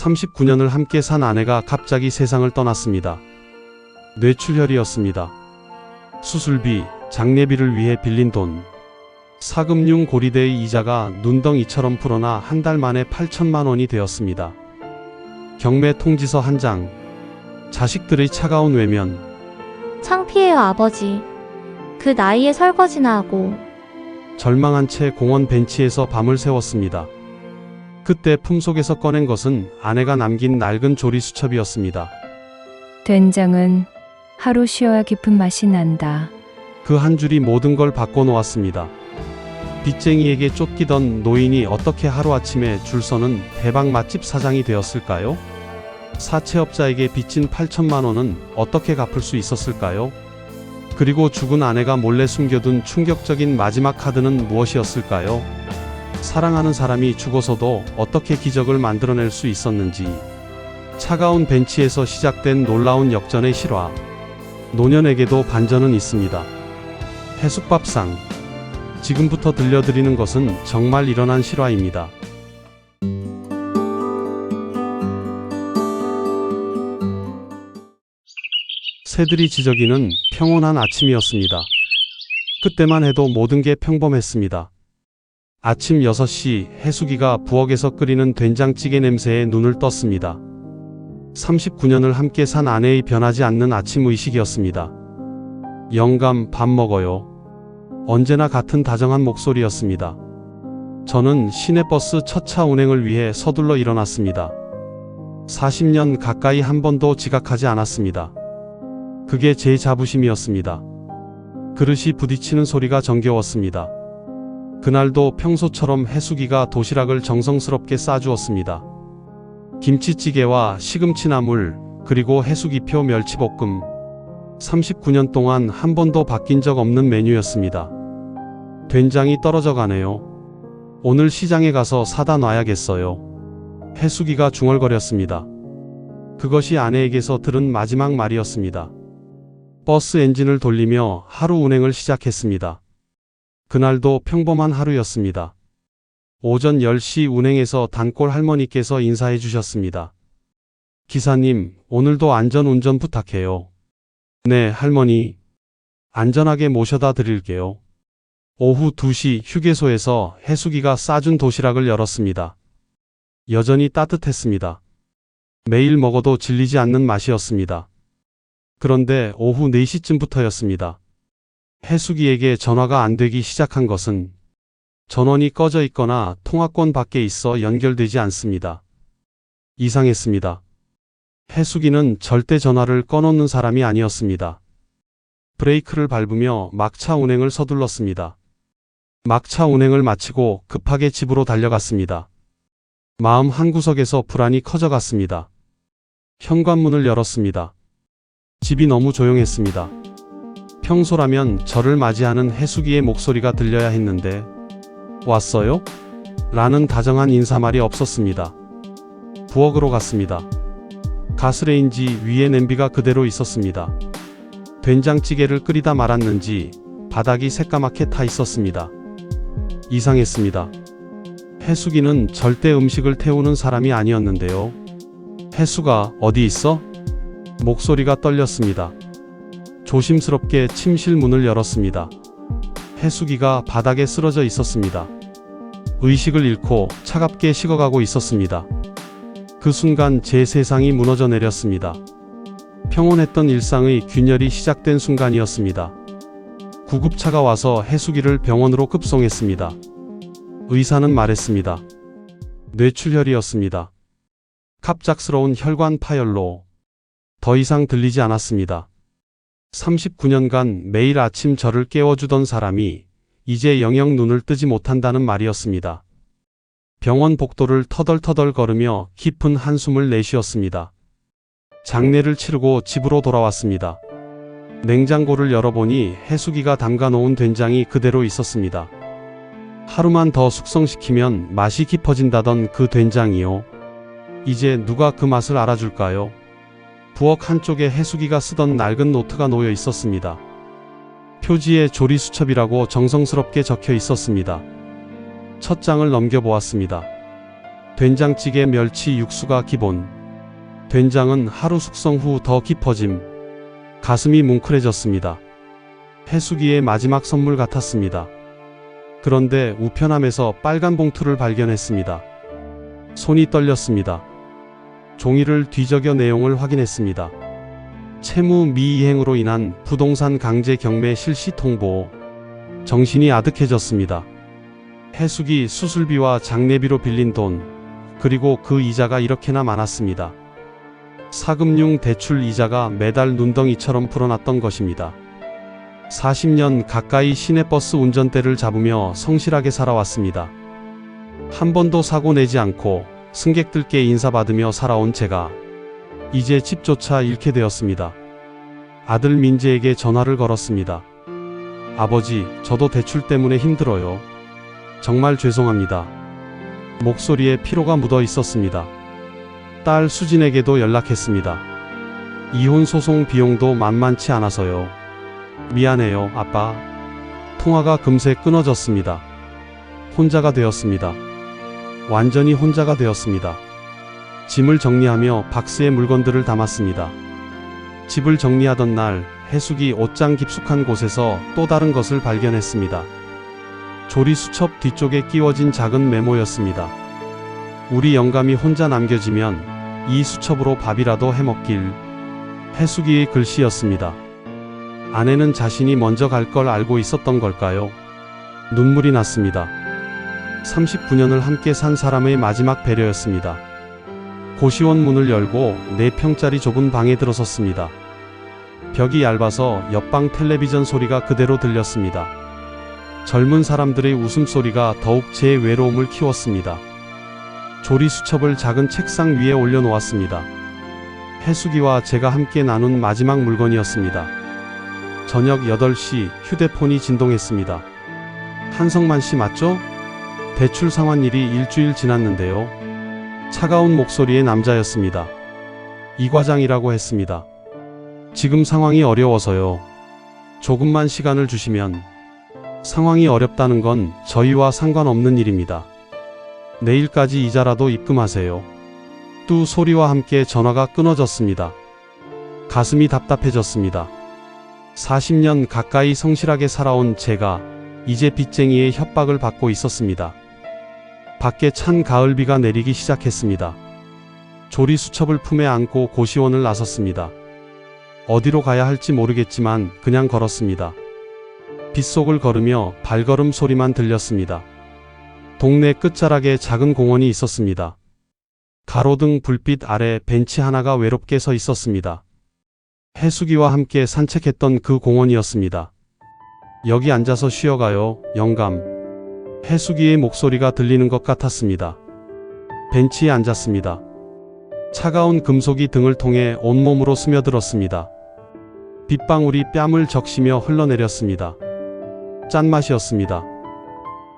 39년을 함께 산 아내가 갑자기 세상을 떠났습니다. 뇌출혈이었습니다. 수술비, 장례비를 위해 빌린 돈, 사금융 고리대의 이자가 눈덩이처럼 불어나 한 달 만에 8천만 원이 되었습니다. 경매 통지서 한 장, 자식들의 차가운 외면. 창피해요, 아버지. 그 나이에 설거지나 하고. 절망한 채 공원 벤치에서 밤을 새웠습니다. 그때 품속에서 꺼낸 것은 아내가 남긴 낡은 조리 수첩이었습니다. 된장은 하루 쉬어야 깊은 맛이 난다. 그 한 줄이 모든 걸 바꿔놓았습니다. 빚쟁이에게 쫓기던 노인이 어떻게 하루아침에 줄 서는 대박 맛집 사장이 되었을까요? 사채업자에게 빚진 8천만 원은 어떻게 갚을 수 있었을까요? 그리고 죽은 아내가 몰래 숨겨둔 충격적인 마지막 카드는 무엇이었을까요? 사랑하는 사람이 죽어서도 어떻게 기적을 만들어낼 수 있었는지. 차가운 벤치에서 시작된 놀라운 역전의 실화. 노년에게도 반전은 있습니다. 해숙밥상. 지금부터 들려드리는 것은 정말 일어난 실화입니다. 새들이 지저귀는 평온한 아침이었습니다. 그때만 해도 모든 게 평범했습니다. 아침 6시 해수기가 부엌에서 끓이는 된장찌개 냄새에 눈을 떴습니다. 39년을 함께 산 아내의 변하지 않는 아침 의식이었습니다. 영감, 밥 먹어요. 언제나 같은 다정한 목소리였습니다. 저는 시내버스 첫 차 운행을 위해 서둘러 일어났습니다. 40년 가까이 한 번도 지각하지 않았습니다. 그게 제 자부심이었습니다. 그릇이 부딪히는 소리가 정겨웠습니다. 그날도 평소처럼 해수기가 도시락을 정성스럽게 싸주었습니다. 김치찌개와 시금치나물, 그리고 해수기표 멸치볶음. 39년 동안 한 번도 바뀐 적 없는 메뉴였습니다. 된장이 떨어져 가네요. 오늘 시장에 가서 사다 놔야겠어요. 해수기가 중얼거렸습니다. 그것이 아내에게서 들은 마지막 말이었습니다. 버스 엔진을 돌리며 하루 운행을 시작했습니다. 그날도 평범한 하루였습니다. 오전 10시 운행에서 단골 할머니께서 인사해 주셨습니다. 기사님, 오늘도 안전운전 부탁해요. 네, 할머니. 안전하게 모셔다 드릴게요. 오후 2시 휴게소에서 해수기가 싸준 도시락을 열었습니다. 여전히 따뜻했습니다. 매일 먹어도 질리지 않는 맛이었습니다. 그런데 오후 4시쯤부터였습니다. 해수기에게 전화가 안 되기 시작한 것은 전원이 꺼져 있거나 통화권 밖에 있어 연결되지 않습니다. 이상했습니다. 해수기는 절대 전화를 꺼놓는 사람이 아니었습니다. 브레이크를 밟으며 막차 운행을 서둘렀습니다. 막차 운행을 마치고 급하게 집으로 달려갔습니다. 마음 한구석에서 불안이 커져갔습니다. 현관문을 열었습니다. 집이 너무 조용했습니다. 평소라면 저를 맞이하는 해수기의 목소리가 들려야 했는데 왔어요? 라는 다정한 인사말이 없었습니다. 부엌으로 갔습니다. 가스레인지 위에 냄비가 그대로 있었습니다. 된장찌개를 끓이다 말았는지 바닥이 새까맣게 타 있었습니다. 이상했습니다. 해수기는 절대 음식을 태우는 사람이 아니었는데요. 해수가 어디 있어? 목소리가 떨렸습니다. 조심스럽게 침실 문을 열었습니다. 해수기가 바닥에 쓰러져 있었습니다. 의식을 잃고 차갑게 식어가고 있었습니다. 그 순간 제 세상이 무너져 내렸습니다. 평온했던 일상의 균열이 시작된 순간이었습니다. 구급차가 와서 해수기를 병원으로 급송했습니다. 의사는 말했습니다. 뇌출혈이었습니다. 갑작스러운 혈관 파열로 더 이상 들리지 않았습니다. 39년간 매일 아침 저를 깨워주던 사람이 이제 영영 눈을 뜨지 못한다는 말이었습니다. 병원 복도를 터덜터덜 걸으며 깊은 한숨을 내쉬었습니다. 장례를 치르고 집으로 돌아왔습니다. 냉장고를 열어보니 해수기가 담가놓은 된장이 그대로 있었습니다. 하루만 더 숙성시키면 맛이 깊어진다던 그 된장이요. 이제 누가 그 맛을 알아줄까요? 부엌 한쪽에 해수기가 쓰던 낡은 노트가 놓여 있었습니다. 표지에 조리수첩이라고 정성스럽게 적혀 있었습니다. 첫 장을 넘겨보았습니다. 된장찌개 멸치 육수가 기본. 된장은 하루 숙성 후 더 깊어짐. 가슴이 뭉클해졌습니다. 해수기의 마지막 선물 같았습니다. 그런데 우편함에서 빨간 봉투를 발견했습니다. 손이 떨렸습니다. 종이를 뒤적여 내용을 확인했습니다. 채무 미이행으로 인한 부동산 강제 경매 실시 통보. 정신이 아득해졌습니다. 해수기 수술비와 장례비로 빌린 돈, 그리고 그 이자가 이렇게나 많았습니다. 사금융 대출 이자가 매달 눈덩이처럼 불어났던 것입니다. 40년 가까이 시내버스 운전대를 잡으며 성실하게 살아왔습니다. 한 번도 사고 내지 않고 승객들께 인사받으며 살아온 제가 이제 집조차 잃게 되었습니다. 아들 민재에게 전화를 걸었습니다. 아버지, 저도 대출 때문에 힘들어요. 정말 죄송합니다. 목소리에 피로가 묻어 있었습니다. 딸 수진에게도 연락했습니다. 이혼 소송 비용도 만만치 않아서요. 미안해요, 아빠. 통화가 금세 끊어졌습니다. 혼자가 되었습니다. 완전히 혼자가 되었습니다. 짐을 정리하며 박스에 물건들을 담았습니다. 집을 정리하던 날 해수기 옷장 깊숙한 곳에서 또 다른 것을 발견했습니다. 조리 수첩 뒤쪽에 끼워진 작은 메모였습니다. 우리 영감이 혼자 남겨지면 이 수첩으로 밥이라도 해먹길. 해수기의 글씨였습니다. 아내는 자신이 먼저 갈 걸 알고 있었던 걸까요? 눈물이 났습니다. 39년을 함께 산 사람의 마지막 배려였습니다. 고시원 문을 열고 4평짜리 좁은 방에 들어섰습니다. 벽이 얇아서 옆방 텔레비전 소리가 그대로 들렸습니다. 젊은 사람들의 웃음소리가 더욱 제 외로움을 키웠습니다. 조리 수첩을 작은 책상 위에 올려놓았습니다. 해수기와 제가 함께 나눈 마지막 물건이었습니다. 저녁 8시 휴대폰이 진동했습니다. 한성만 씨 맞죠? 대출 상환 일이 일주일 지났는데요. 차가운 목소리의 남자였습니다. 이 과장이라고 했습니다. 지금 상황이 어려워서요. 조금만 시간을 주시면. 상황이 어렵다는 건 저희와 상관없는 일입니다. 내일까지 이자라도 입금하세요. 뚜 소리와 함께 전화가 끊어졌습니다. 가슴이 답답해졌습니다. 40년 가까이 성실하게 살아온 제가 이제 빚쟁이의 협박을 받고 있었습니다. 밖에 찬 가을비가 내리기 시작했습니다. 조리 수첩을 품에 안고 고시원을 나섰습니다. 어디로 가야 할지 모르겠지만 그냥 걸었습니다. 빗속을 걸으며 발걸음 소리만 들렸습니다. 동네 끝자락에 작은 공원이 있었습니다. 가로등 불빛 아래 벤치 하나가 외롭게 서 있었습니다. 해수기와 함께 산책했던 그 공원이었습니다. 여기 앉아서 쉬어가요, 영감. 해수기의 목소리가 들리는 것 같았습니다. 벤치에 앉았습니다. 차가운 금속이 등을 통해 온몸으로 스며들었습니다. 빗방울이 뺨을 적시며 흘러내렸습니다. 짠맛이었습니다.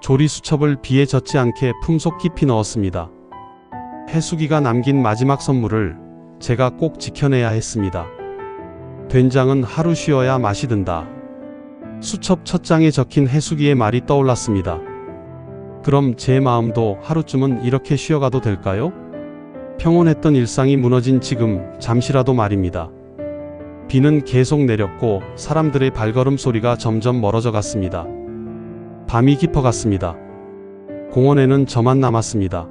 조리 수첩을 비에 젖지 않게 품속 깊이 넣었습니다. 해수기가 남긴 마지막 선물을 제가 꼭 지켜내야 했습니다. 된장은 하루 쉬어야 맛이 든다. 수첩 첫 장에 적힌 해수기의 말이 떠올랐습니다. 그럼 제 마음도 하루쯤은 이렇게 쉬어가도 될까요? 평온했던 일상이 무너진 지금 잠시라도 말입니다. 비는 계속 내렸고 사람들의 발걸음 소리가 점점 멀어져 갔습니다. 밤이 깊어갔습니다. 공원에는 저만 남았습니다.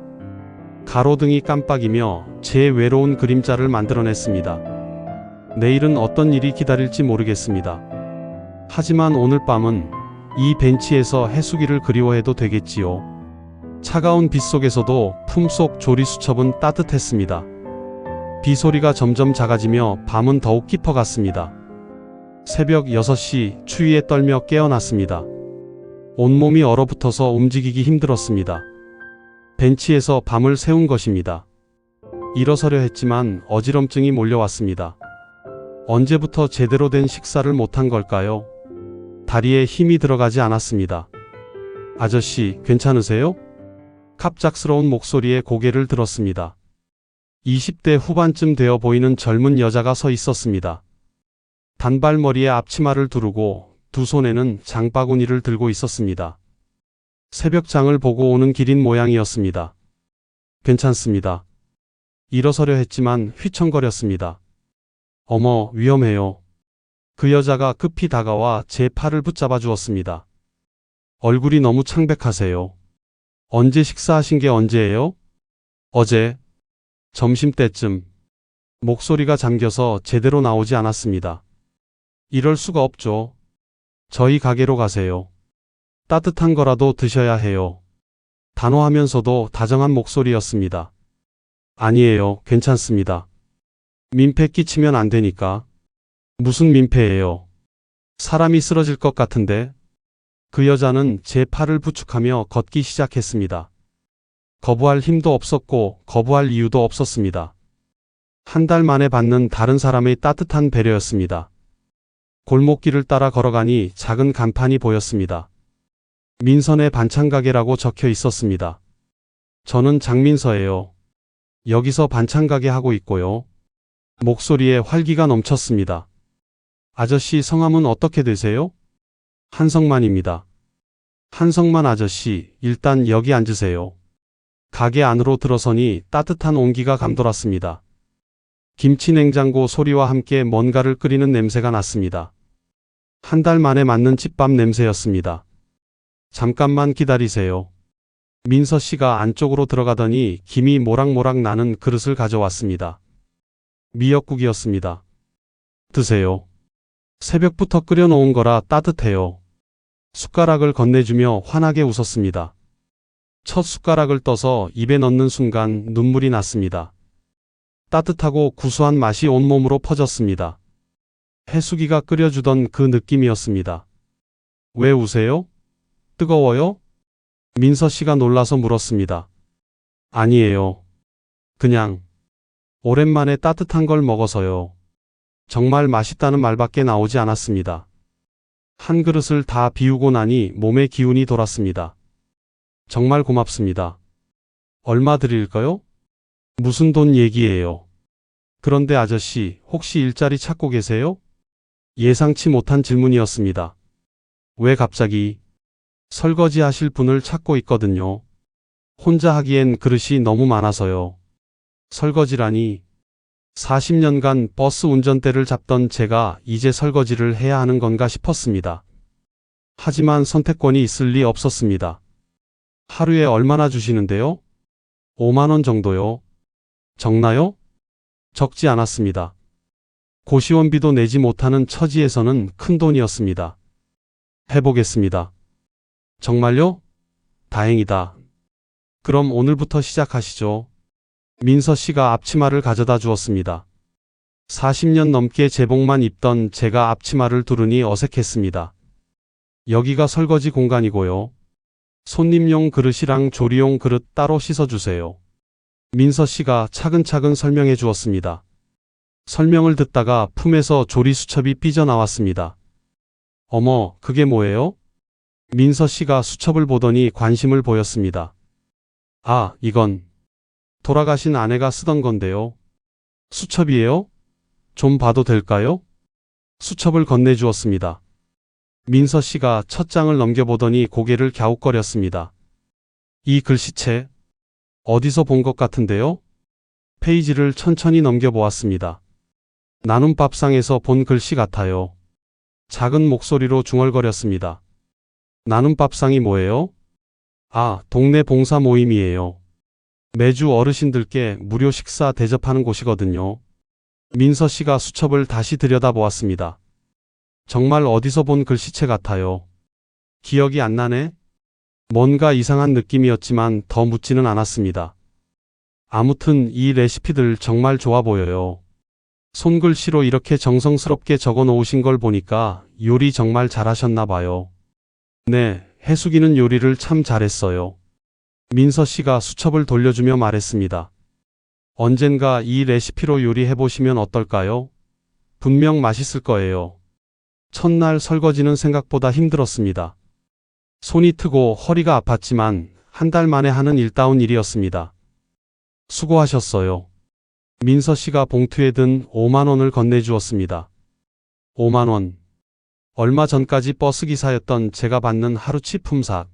가로등이 깜빡이며 제 외로운 그림자를 만들어냈습니다. 내일은 어떤 일이 기다릴지 모르겠습니다. 하지만 오늘 밤은 이 벤치에서 해수기를 그리워해도 되겠지요. 차가운 빗속에서도 품속 조리 수첩은 따뜻했습니다. 비소리가 점점 작아지며 밤은 더욱 깊어갔습니다. 새벽 6시 추위에 떨며 깨어났습니다. 온몸이 얼어붙어서 움직이기 힘들었습니다. 벤치에서 밤을 새운 것입니다. 일어서려 했지만 어지럼증이 몰려왔습니다. 언제부터 제대로 된 식사를 못한 걸까요? 다리에 힘이 들어가지 않았습니다. 아저씨, 괜찮으세요? 갑작스러운 목소리에 고개를 들었습니다. 20대 후반쯤 되어 보이는 젊은 여자가 서 있었습니다. 단발머리에 앞치마를 두르고 두 손에는 장바구니를 들고 있었습니다. 새벽장을 보고 오는 길인 모양이었습니다. 괜찮습니다. 일어서려 했지만 휘청거렸습니다. 어머, 위험해요. 그 여자가 급히 다가와 제 팔을 붙잡아 주었습니다. 얼굴이 너무 창백하세요. 언제 식사하신 게 언제예요? 어제 점심때쯤. 목소리가 잠겨서 제대로 나오지 않았습니다. 이럴 수가 없죠. 저희 가게로 가세요. 따뜻한 거라도 드셔야 해요. 단호하면서도 다정한 목소리였습니다. 아니에요, 괜찮습니다. 민폐 끼치면 안 되니까. 무슨 민폐예요? 사람이 쓰러질 것 같은데. 그 여자는 제 팔을 부축하며 걷기 시작했습니다. 거부할 힘도 없었고 거부할 이유도 없었습니다. 한 달 만에 받는 다른 사람의 따뜻한 배려였습니다. 골목길을 따라 걸어가니 작은 간판이 보였습니다. 민선의 반찬가게라고 적혀 있었습니다. 저는 장민서예요. 여기서 반찬가게 하고 있고요. 목소리에 활기가 넘쳤습니다. 아저씨 성함은 어떻게 되세요? 한성만입니다. 한성만 아저씨, 일단 여기 앉으세요. 가게 안으로 들어서니 따뜻한 온기가 감돌았습니다. 김치 냉장고 소리와 함께 뭔가를 끓이는 냄새가 났습니다. 한 달 만에 맞는 집밥 냄새였습니다. 잠깐만 기다리세요. 민서 씨가 안쪽으로 들어가더니 김이 모락모락 나는 그릇을 가져왔습니다. 미역국이었습니다. 드세요. 새벽부터 끓여놓은 거라 따뜻해요. 숟가락을 건네주며 환하게 웃었습니다. 첫 숟가락을 떠서 입에 넣는 순간 눈물이 났습니다. 따뜻하고 구수한 맛이 온몸으로 퍼졌습니다. 해수기가 끓여주던 그 느낌이었습니다. 왜 우세요? 뜨거워요? 민서 씨가 놀라서 물었습니다. 아니에요. 그냥 오랜만에 따뜻한 걸 먹어서요. 정말 맛있다는 말밖에 나오지 않았습니다. 한 그릇을 다 비우고 나니 몸에 기운이 돌았습니다. 정말 고맙습니다. 얼마 드릴까요? 무슨 돈 얘기예요? 그런데 아저씨, 혹시 일자리 찾고 계세요? 예상치 못한 질문이었습니다. 왜 갑자기? 설거지 하실 분을 찾고 있거든요. 혼자 하기엔 그릇이 너무 많아서요. 설거지라니. 40년간 버스 운전대를 잡던 제가 이제 설거지를 해야 하는 건가 싶었습니다. 하지만 선택권이 있을 리 없었습니다. 하루에 얼마나 주시는데요? 5만 원 정도요. 적나요? 적지 않았습니다. 고시원비도 내지 못하는 처지에서는 큰 돈이었습니다. 해보겠습니다. 정말요? 다행이다. 그럼 오늘부터 시작하시죠. 민서 씨가 앞치마를 가져다 주었습니다. 40년 넘게 제복만 입던 제가 앞치마를 두르니 어색했습니다. 여기가 설거지 공간이고요. 손님용 그릇이랑 조리용 그릇 따로 씻어주세요. 민서 씨가 차근차근 설명해 주었습니다. 설명을 듣다가 품에서 조리 수첩이 삐져나왔습니다. 어머, 그게 뭐예요? 민서 씨가 수첩을 보더니 관심을 보였습니다. 아, 이건 돌아가신 아내가 쓰던 건데요. 수첩이에요? 좀 봐도 될까요? 수첩을 건네주었습니다. 민서 씨가 첫 장을 넘겨보더니 고개를 갸웃거렸습니다. 이 글씨체, 어디서 본 것 같은데요? 페이지를 천천히 넘겨보았습니다. 나눔 밥상에서 본 글씨 같아요. 작은 목소리로 중얼거렸습니다. 나눔 밥상이 뭐예요? 아, 동네 봉사 모임이에요. 매주 어르신들께 무료 식사 대접하는 곳이거든요. 민서 씨가 수첩을 다시 들여다보았습니다. 정말 어디서 본 글씨체 같아요. 기억이 안 나네? 뭔가 이상한 느낌이었지만 더 묻지는 않았습니다. 아무튼 이 레시피들 정말 좋아 보여요. 손글씨로 이렇게 정성스럽게 적어 놓으신 걸 보니까 요리 정말 잘하셨나 봐요. 네, 해수기는 요리를 참 잘했어요. 민서 씨가 수첩을 돌려주며 말했습니다. 언젠가 이 레시피로 요리해보시면 어떨까요? 분명 맛있을 거예요. 첫날 설거지는 생각보다 힘들었습니다. 손이 트고 허리가 아팠지만 한 달 만에 하는 일다운 일이었습니다. 수고하셨어요. 민서 씨가 봉투에 든 5만 원을 건네주었습니다. 5만 원. 얼마 전까지 버스기사였던 제가 받는 하루치 품삯.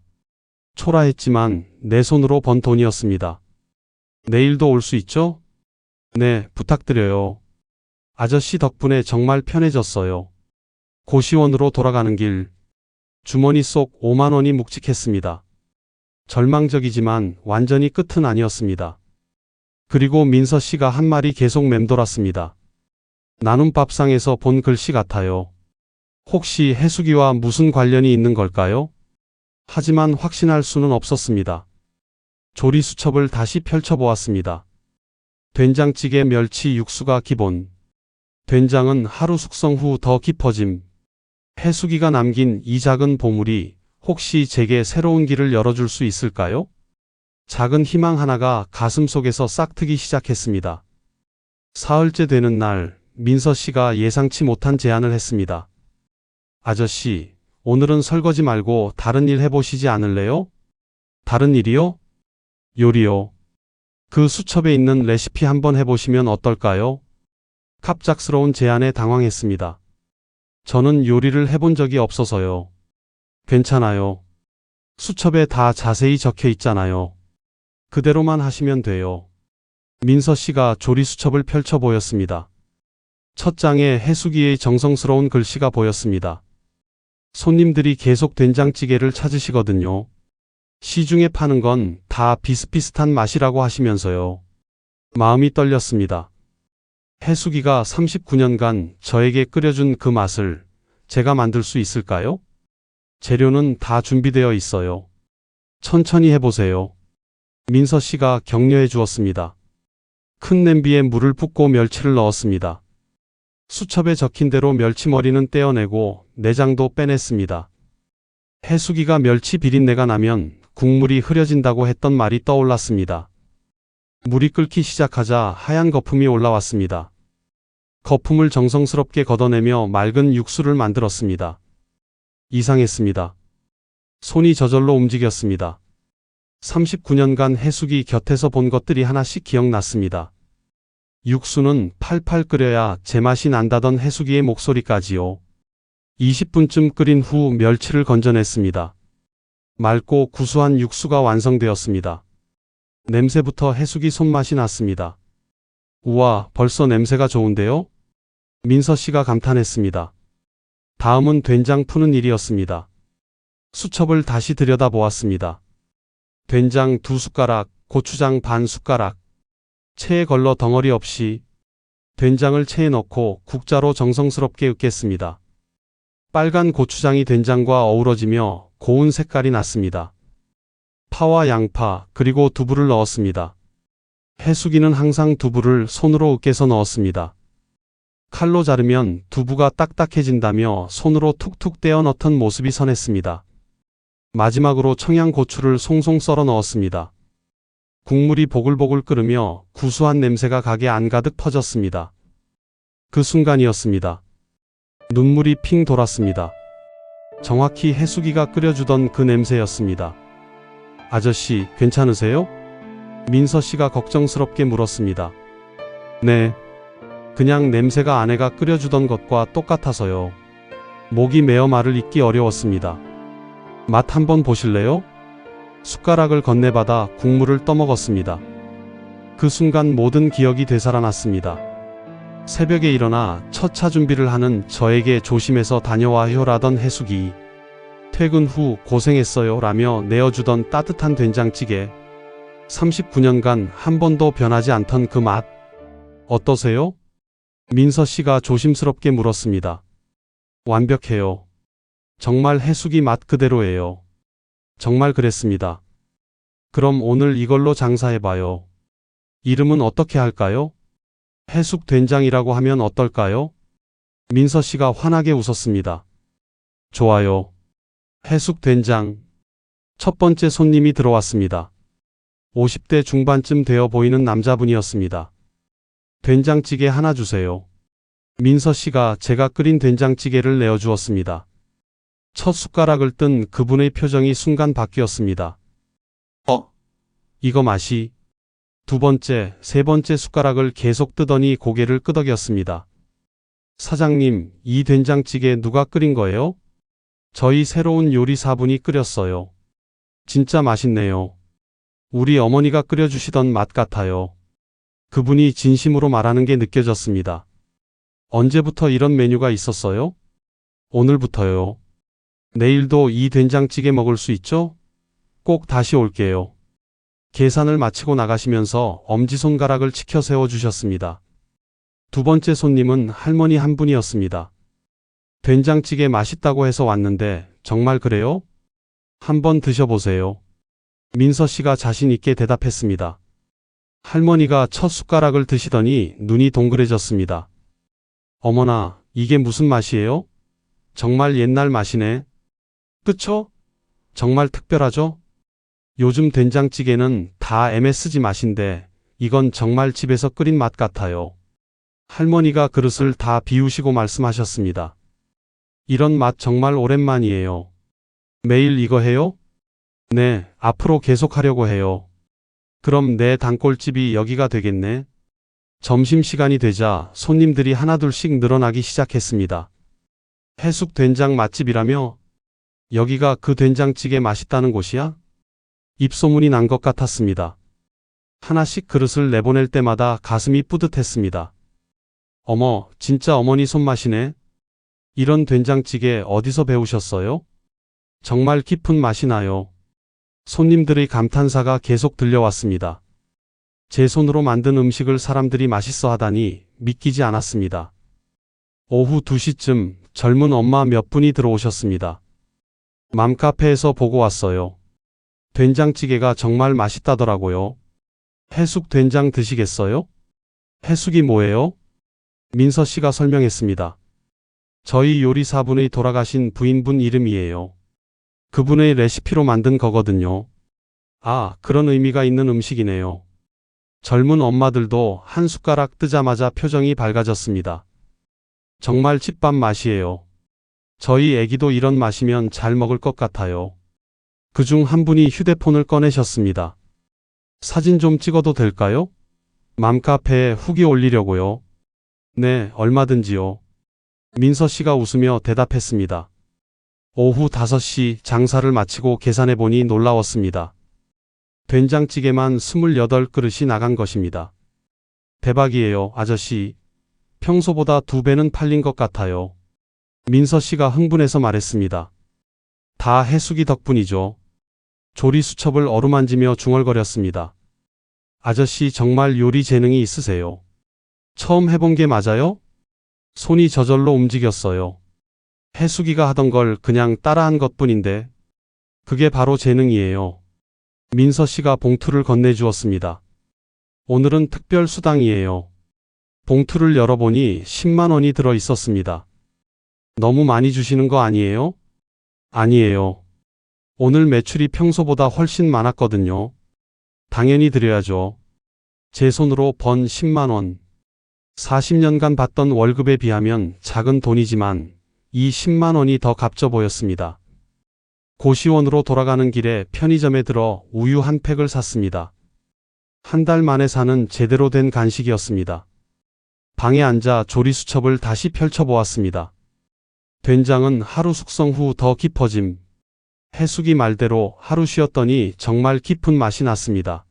초라했지만 내 손으로 번 돈이었습니다. 내일도 올 수 있죠? 네, 부탁드려요. 아저씨 덕분에 정말 편해졌어요. 고시원으로 돌아가는 길, 주머니 속 5만 원이 묵직했습니다. 절망적이지만 완전히 끝은 아니었습니다. 그리고 민서 씨가 한 말이 계속 맴돌았습니다. 나눔 밥상에서 본 글씨 같아요. 혹시 해수기와 무슨 관련이 있는 걸까요? 하지만 확신할 수는 없었습니다. 조리 수첩을 다시 펼쳐보았습니다. 된장찌개 멸치 육수가 기본. 된장은 하루 숙성 후 더 깊어짐. 해수기가 남긴 이 작은 보물이 혹시 제게 새로운 길을 열어줄 수 있을까요? 작은 희망 하나가 가슴 속에서 싹트기 시작했습니다. 사흘째 되는 날, 민서 씨가 예상치 못한 제안을 했습니다. 아저씨, 오늘은 설거지 말고 다른 일 해보시지 않을래요? 다른 일이요? 요리요. 그 수첩에 있는 레시피 한번 해보시면 어떨까요? 갑작스러운 제안에 당황했습니다. 저는 요리를 해본 적이 없어서요. 괜찮아요. 수첩에 다 자세히 적혀 있잖아요. 그대로만 하시면 돼요. 민서 씨가 조리 수첩을 펼쳐 보였습니다. 첫 장에 해수기의 정성스러운 글씨가 보였습니다. 손님들이 계속 된장찌개를 찾으시거든요. 시중에 파는 건 다 비슷비슷한 맛이라고 하시면서요. 마음이 떨렸습니다. 해수기가 39년간 저에게 끓여준 그 맛을 제가 만들 수 있을까요? 재료는 다 준비되어 있어요. 천천히 해보세요. 민서 씨가 격려해 주었습니다. 큰 냄비에 물을 붓고 멸치를 넣었습니다. 수첩에 적힌 대로 멸치머리는 떼어내고 내장도 빼냈습니다. 해수기가 멸치 비린내가 나면 국물이 흐려진다고 했던 말이 떠올랐습니다. 물이 끓기 시작하자 하얀 거품이 올라왔습니다. 거품을 정성스럽게 걷어내며 맑은 육수를 만들었습니다. 이상했습니다. 손이 저절로 움직였습니다. 39년간 해수기 곁에서 본 것들이 하나씩 기억났습니다. 육수는 팔팔 끓여야 제맛이 난다던 해수기의 목소리까지요. 20분쯤 끓인 후 멸치를 건져냈습니다. 맑고 구수한 육수가 완성되었습니다. 냄새부터 해수기 손맛이 났습니다. 우와, 벌써 냄새가 좋은데요? 민서 씨가 감탄했습니다. 다음은 된장 푸는 일이었습니다. 수첩을 다시 들여다보았습니다. 된장 2숟가락, 고추장 반 숟가락. 체에 걸러 덩어리 없이 된장을 체에 넣고 국자로 정성스럽게 으깼습니다. 빨간 고추장이 된장과 어우러지며 고운 색깔이 났습니다. 파와 양파 그리고 두부를 넣었습니다. 해수기는 항상 두부를 손으로 으깨서 넣었습니다. 칼로 자르면 두부가 딱딱해진다며 손으로 툭툭 떼어 넣던 모습이 선했습니다. 마지막으로 청양고추를 송송 썰어 넣었습니다. 국물이 보글보글 끓으며 구수한 냄새가 가게 안가득 퍼졌습니다. 그 순간이었습니다. 눈물이 핑 돌았습니다. 정확히 해수기가 끓여주던 그 냄새였습니다. 아저씨, 괜찮으세요? 민서 씨가 걱정스럽게 물었습니다. 네. 그냥 냄새가 아내가 끓여주던 것과 똑같아서요. 목이 메어 말을 잇기 어려웠습니다. 맛 한번 보실래요? 숟가락을 건네받아 국물을 떠먹었습니다. 그 순간 모든 기억이 되살아났습니다. 새벽에 일어나 첫 차 준비를 하는 저에게 조심해서 다녀와요라던 해수기. 퇴근 후 고생했어요 라며 내어주던 따뜻한 된장찌개. 39년간 한 번도 변하지 않던 그 맛. 어떠세요? 민서 씨가 조심스럽게 물었습니다. 완벽해요. 정말 해수기 맛 그대로예요. 정말 그랬습니다. 그럼 오늘 이걸로 장사해봐요. 이름은 어떻게 할까요? 해숙 된장이라고 하면 어떨까요? 민서 씨가 환하게 웃었습니다. 좋아요. 해숙 된장. 첫 번째 손님이 들어왔습니다. 50대 중반쯤 되어 보이는 남자분이었습니다. 된장찌개 하나 주세요. 민서 씨가 제가 끓인 된장찌개를 내어주었습니다. 첫 숟가락을 뜬 그분의 표정이 순간 바뀌었습니다. 이거 맛이. 두 번째, 세 번째 숟가락을 계속 뜨더니 고개를 끄덕였습니다. 사장님, 이 된장찌개 누가 끓인 거예요? 저희 새로운 요리사분이 끓였어요. 진짜 맛있네요. 우리 어머니가 끓여주시던 맛 같아요. 그분이 진심으로 말하는 게 느껴졌습니다. 언제부터 이런 메뉴가 있었어요? 오늘부터요. 내일도 이 된장찌개 먹을 수 있죠? 꼭 다시 올게요. 계산을 마치고 나가시면서 엄지손가락을 치켜 세워주셨습니다. 두 번째 손님은 할머니 한 분이었습니다. 된장찌개 맛있다고 해서 왔는데 정말 그래요? 한번 드셔보세요. 민서 씨가 자신 있게 대답했습니다. 할머니가 첫 숟가락을 드시더니 눈이 동그래졌습니다. 어머나, 이게 무슨 맛이에요? 정말 옛날 맛이네. 그쵸? 정말 특별하죠? 요즘 된장찌개는 다 MSG 맛인데 이건 정말 집에서 끓인 맛 같아요. 할머니가 그릇을 다 비우시고 말씀하셨습니다. 이런 맛 정말 오랜만이에요. 매일 이거 해요? 네, 앞으로 계속 하려고 해요. 그럼 내 단골집이 여기가 되겠네. 점심시간이 되자 손님들이 하나둘씩 늘어나기 시작했습니다. 해숙 된장 맛집이라며? 여기가 그 된장찌개 맛있다는 곳이야? 입소문이 난 것 같았습니다. 하나씩 그릇을 내보낼 때마다 가슴이 뿌듯했습니다. 어머, 진짜 어머니 손맛이네. 이런 된장찌개 어디서 배우셨어요? 정말 깊은 맛이 나요. 손님들의 감탄사가 계속 들려왔습니다. 제 손으로 만든 음식을 사람들이 맛있어 하다니 믿기지 않았습니다. 오후 2시쯤 젊은 엄마 몇 분이 들어오셨습니다. 맘카페에서 보고 왔어요. 된장찌개가 정말 맛있다더라고요. 해숙 된장 드시겠어요? 해숙이 뭐예요? 민서 씨가 설명했습니다. 저희 요리사분의 돌아가신 부인분 이름이에요. 그분의 레시피로 만든 거거든요. 아, 그런 의미가 있는 음식이네요. 젊은 엄마들도 한 숟가락 뜨자마자 표정이 밝아졌습니다. 정말 집밥 맛이에요. 저희 애기도 이런 맛이면 잘 먹을 것 같아요. 그중 한 분이 휴대폰을 꺼내셨습니다. 사진 좀 찍어도 될까요? 맘카페에 후기 올리려고요. 네, 얼마든지요. 민서 씨가 웃으며 대답했습니다. 오후 5시 장사를 마치고 계산해 보니 놀라웠습니다. 된장찌개만 28그릇이 나간 것입니다. 대박이에요, 아저씨. 평소보다 2배는 팔린 것 같아요. 민서 씨가 흥분해서 말했습니다. 다 해숙이 덕분이죠. 조리 수첩을 어루만지며 중얼거렸습니다. 아저씨 정말 요리 재능이 있으세요. 처음 해본 게 맞아요? 손이 저절로 움직였어요. 해숙이가 하던 걸 그냥 따라한 것뿐인데 그게 바로 재능이에요. 민서 씨가 봉투를 건네주었습니다. 오늘은 특별 수당이에요. 봉투를 열어보니 10만 원이 들어 있었습니다. 너무 많이 주시는 거 아니에요? 아니에요. 오늘 매출이 평소보다 훨씬 많았거든요. 당연히 드려야죠. 제 손으로 번 10만 원. 40년간 받던 월급에 비하면 작은 돈이지만 이 10만 원이 더 값져 보였습니다. 고시원으로 돌아가는 길에 편의점에 들어 우유 한 팩을 샀습니다. 한 달 만에 사는 제대로 된 간식이었습니다. 방에 앉아 조리 수첩을 다시 펼쳐보았습니다. 된장은 하루 숙성 후 더 깊어짐. 해숙이 말대로 하루 쉬었더니 정말 깊은 맛이 났습니다.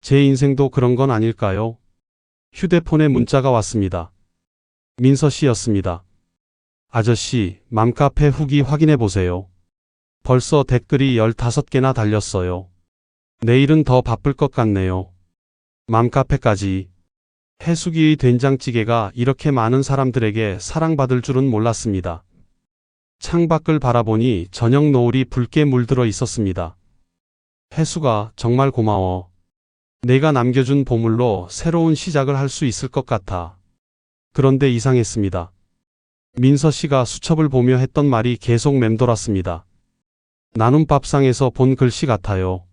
제 인생도 그런 건 아닐까요? 휴대폰에 문자가 왔습니다. 민서 씨였습니다. 아저씨, 맘카페 후기 확인해 보세요. 벌써 댓글이 15개나 달렸어요. 내일은 더 바쁠 것 같네요. 맘카페까지. 해숙이의 된장찌개가 이렇게 많은 사람들에게 사랑받을 줄은 몰랐습니다. 창밖을 바라보니 저녁 노을이 붉게 물들어 있었습니다. 해숙아, 정말 고마워. 내가 남겨준 보물로 새로운 시작을 할 수 있을 것 같아. 그런데 이상했습니다. 민서 씨가 수첩을 보며 했던 말이 계속 맴돌았습니다. 나눔 밥상에서 본 글씨 같아요.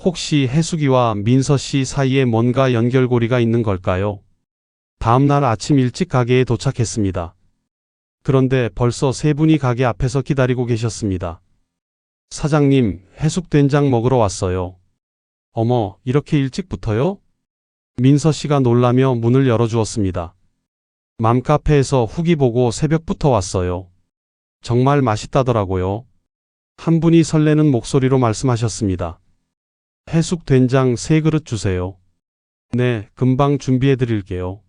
혹시 해숙이와 민서 씨 사이에 뭔가 연결고리가 있는 걸까요? 다음 날 아침 일찍 가게에 도착했습니다. 그런데 벌써 3분이 가게 앞에서 기다리고 계셨습니다. 사장님, 해숙 된장 먹으러 왔어요. 어머, 이렇게 일찍부터요? 민서 씨가 놀라며 문을 열어주었습니다. 맘카페에서 후기 보고 새벽부터 왔어요. 정말 맛있다더라고요. 한 분이 설레는 목소리로 말씀하셨습니다. 해숙 된장 3그릇 주세요. 네, 금방 준비해 드릴게요.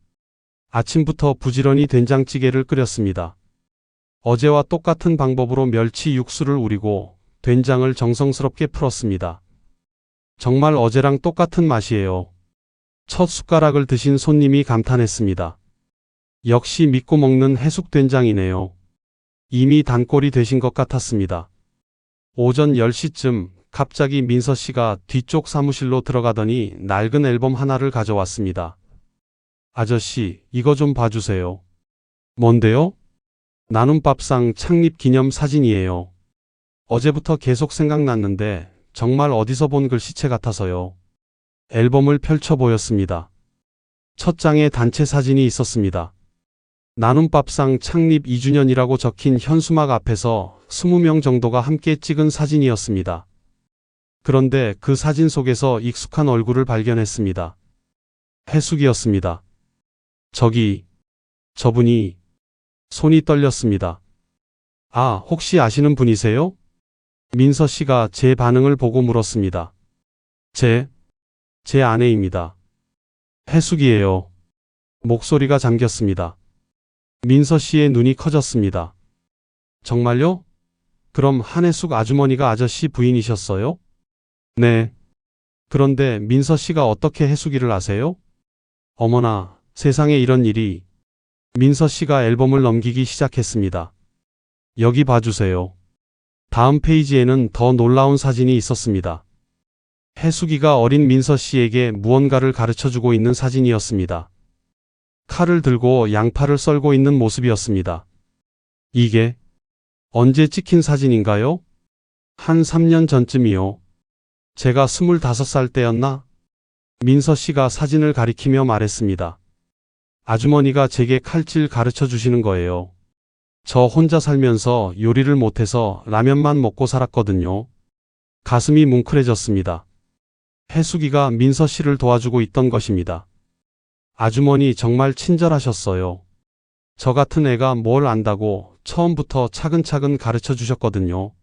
아침부터 부지런히 된장찌개를 끓였습니다. 어제와 똑같은 방법으로 멸치 육수를 우리고 된장을 정성스럽게 풀었습니다. 정말 어제랑 똑같은 맛이에요. 첫 숟가락을 드신 손님이 감탄했습니다. 역시 믿고 먹는 해숙 된장이네요. 이미 단골이 되신 것 같았습니다. 오전 10시쯤 갑자기 민서 씨가 뒤쪽 사무실로 들어가더니 낡은 앨범 하나를 가져왔습니다. 아저씨, 이거 좀 봐주세요. 뭔데요? 나눔밥상 창립 기념 사진이에요. 어제부터 계속 생각났는데 정말 어디서 본 글씨체 같아서요. 앨범을 펼쳐 보였습니다. 첫 장에 단체 사진이 있었습니다. 나눔밥상 창립 2주년이라고 적힌 현수막 앞에서 20명 정도가 함께 찍은 사진이었습니다. 그런데 그 사진 속에서 익숙한 얼굴을 발견했습니다. 해숙이었습니다. 저분이 손이 떨렸습니다. 아, 혹시 아시는 분이세요? 민서 씨가 제 반응을 보고 물었습니다. 제 아내입니다. 해숙이에요. 목소리가 잠겼습니다. 민서 씨의 눈이 커졌습니다. 정말요? 그럼 한해숙 아주머니가 아저씨 부인이셨어요? 네. 그런데 민서 씨가 어떻게 해숙이를 아세요? 어머나, 세상에 이런 일이. 민서 씨가 앨범을 넘기기 시작했습니다. 여기 봐주세요. 다음 페이지에는 더 놀라운 사진이 있었습니다. 해숙이가 어린 민서 씨에게 무언가를 가르쳐주고 있는 사진이었습니다. 칼을 들고 양파를 썰고 있는 모습이었습니다. 이게 언제 찍힌 사진인가요? 한 3년 전쯤이요. 제가 25살 때였나? 민서 씨가 사진을 가리키며 말했습니다. 아주머니가 제게 칼질 가르쳐 주시는 거예요. 저 혼자 살면서 요리를 못해서 라면만 먹고 살았거든요. 가슴이 뭉클해졌습니다. 해숙이가 민서 씨를 도와주고 있던 것입니다. 아주머니 정말 친절하셨어요. 저 같은 애가 뭘 안다고 처음부터 차근차근 가르쳐 주셨거든요.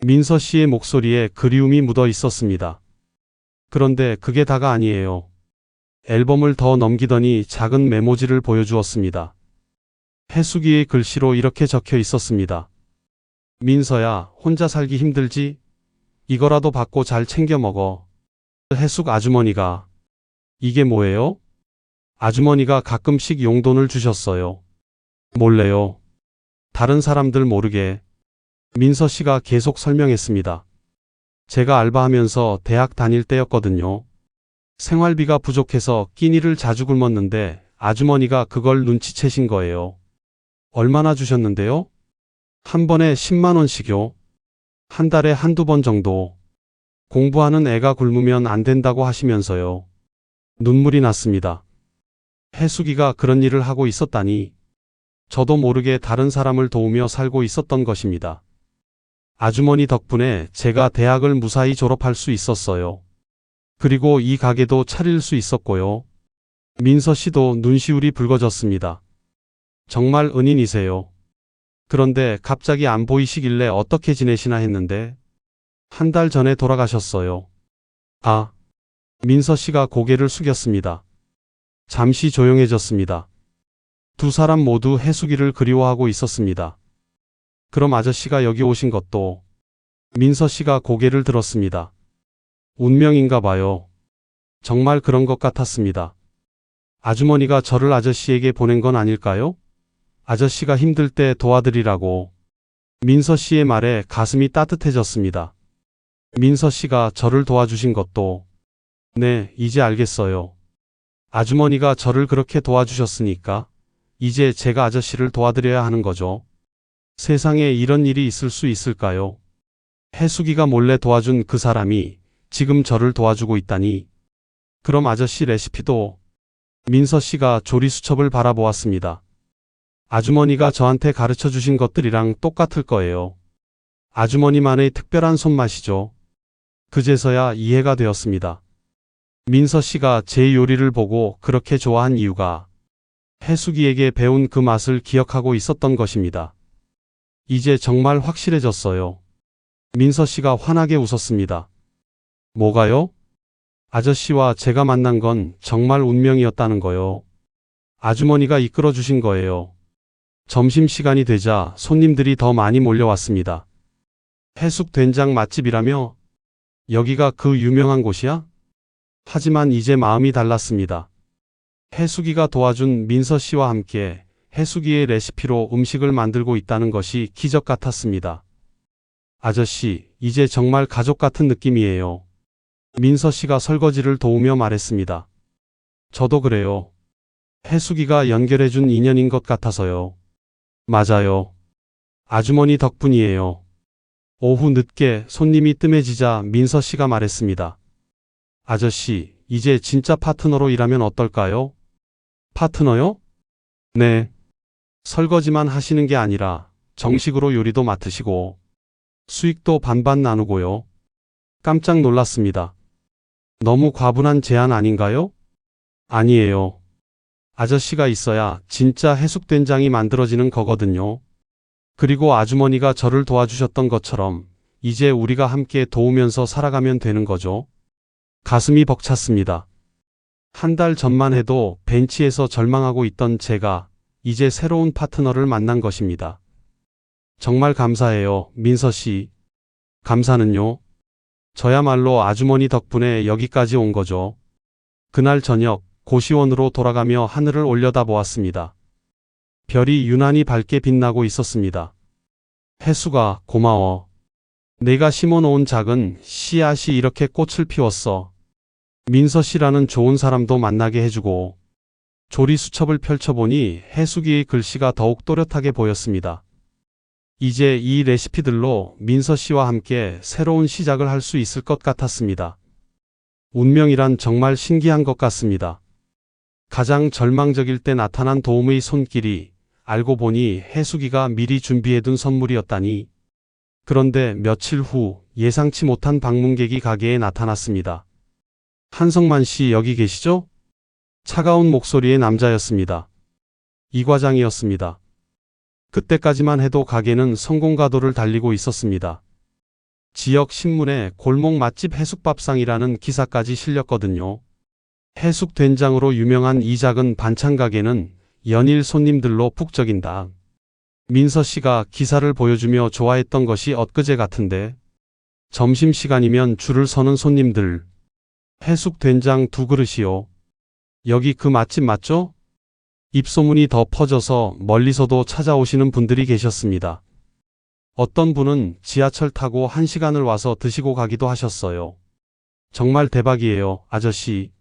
민서 씨의 목소리에 그리움이 묻어 있었습니다. 그런데 그게 다가 아니에요. 앨범을 더 넘기더니 작은 메모지를 보여주었습니다. 해숙이의 글씨로 이렇게 적혀 있었습니다. 민서야, 혼자 살기 힘들지? 이거라도 받고 잘 챙겨 먹어. 해숙 아주머니가. 이게 뭐예요? 아주머니가 가끔씩 용돈을 주셨어요. 몰래요. 다른 사람들 모르게. 민서 씨가 계속 설명했습니다. 제가 알바하면서 대학 다닐 때였거든요. 생활비가 부족해서 끼니를 자주 굶었는데 아주머니가 그걸 눈치채신 거예요. 얼마나 주셨는데요? 한 번에 10만 원씩요. 한 달에 한두 번 정도. 공부하는 애가 굶으면 안 된다고 하시면서요. 눈물이 났습니다. 해숙이가 그런 일을 하고 있었다니. 저도 모르게 다른 사람을 도우며 살고 있었던 것입니다. 아주머니 덕분에 제가 대학을 무사히 졸업할 수 있었어요. 그리고 이 가게도 차릴 수 있었고요. 민서 씨도 눈시울이 붉어졌습니다. 정말 은인이세요. 그런데 갑자기 안 보이시길래 어떻게 지내시나 했는데 한 달 전에 돌아가셨어요. 아, 민서 씨가 고개를 숙였습니다. 잠시 조용해졌습니다. 두 사람 모두 해숙이를 그리워하고 있었습니다. 그럼 아저씨가 여기 오신 것도. 민서 씨가 고개를 들었습니다. 운명인가 봐요. 정말 그런 것 같았습니다. 아주머니가 저를 아저씨에게 보낸 건 아닐까요? 아저씨가 힘들 때 도와드리라고. 민서 씨의 말에 가슴이 따뜻해졌습니다. 민서 씨가 저를 도와주신 것도. 네, 이제 알겠어요. 아주머니가 저를 그렇게 도와주셨으니까 이제 제가 아저씨를 도와드려야 하는 거죠. 세상에 이런 일이 있을 수 있을까요? 해숙이가 몰래 도와준 그 사람이 지금 저를 도와주고 있다니. 그럼 아저씨 레시피도. 민서 씨가 조리수첩을 바라보았습니다. 아주머니가 저한테 가르쳐 주신 것들이랑 똑같을 거예요. 아주머니만의 특별한 손맛이죠. 그제서야 이해가 되었습니다. 민서 씨가 제 요리를 보고 그렇게 좋아한 이유가 해숙이에게 배운 그 맛을 기억하고 있었던 것입니다. 이제 정말 확실해졌어요. 민서 씨가 환하게 웃었습니다. 뭐가요? 아저씨와 제가 만난 건 정말 운명이었다는 거요. 아주머니가 이끌어 주신 거예요. 점심시간이 되자 손님들이 더 많이 몰려왔습니다. 해숙 된장 맛집이라며? 여기가 그 유명한 곳이야? 하지만 이제 마음이 달랐습니다. 해숙이가 도와준 민서 씨와 함께 해숙이의 레시피로 음식을 만들고 있다는 것이 기적 같았습니다. 아저씨, 이제 정말 가족 같은 느낌이에요. 민서 씨가 설거지를 도우며 말했습니다. 저도 그래요. 해숙이가 연결해준 인연인 것 같아서요. 맞아요. 아주머니 덕분이에요. 오후 늦게 손님이 뜸해지자 민서 씨가 말했습니다. 아저씨, 이제 진짜 파트너로 일하면 어떨까요? 파트너요? 네. 설거지만 하시는 게 아니라 정식으로 요리도 맡으시고 수익도 반반 나누고요. 깜짝 놀랐습니다. 너무 과분한 제안 아닌가요? 아니에요. 아저씨가 있어야 진짜 해숙된장이 만들어지는 거거든요. 그리고 아주머니가 저를 도와주셨던 것처럼 이제 우리가 함께 도우면서 살아가면 되는 거죠. 가슴이 벅찼습니다. 한 달 전만 해도 벤치에서 절망하고 있던 제가 이제 새로운 파트너를 만난 것입니다. 정말 감사해요, 민서 씨. 감사는요? 저야말로 아주머니 덕분에 여기까지 온 거죠. 그날 저녁 고시원으로 돌아가며 하늘을 올려다보았습니다. 별이 유난히 밝게 빛나고 있었습니다. 해수가 고마워. 내가 심어놓은 작은 씨앗이 이렇게 꽃을 피웠어. 민서 씨라는 좋은 사람도 만나게 해주고. 조리 수첩을 펼쳐보니 해숙이의 글씨가 더욱 또렷하게 보였습니다. 이제 이 레시피들로 민서 씨와 함께 새로운 시작을 할 수 있을 것 같았습니다. 운명이란 정말 신기한 것 같습니다. 가장 절망적일 때 나타난 도움의 손길이 알고 보니 해숙이가 미리 준비해둔 선물이었다니. 그런데 며칠 후 예상치 못한 방문객이 가게에 나타났습니다. 한성만 씨 여기 계시죠? 차가운 목소리의 남자였습니다. 이 과장이었습니다. 그때까지만 해도 가게는 성공가도를 달리고 있었습니다. 지역 신문에 골목 맛집 해숙밥상이라는 기사까지 실렸거든요. 해숙 된장으로 유명한 이 작은 반찬 가게는 연일 손님들로 북적인다. 민서 씨가 기사를 보여주며 좋아했던 것이 엊그제 같은데 점심시간이면 줄을 서는 손님들. 해숙 된장 2그릇이요. 여기 그 맛집 맞죠? 입소문이 더 퍼져서 멀리서도 찾아오시는 분들이 계셨습니다. 어떤 분은 지하철 타고 1시간을 와서 드시고 가기도 하셨어요. 정말 대박이에요, 아저씨.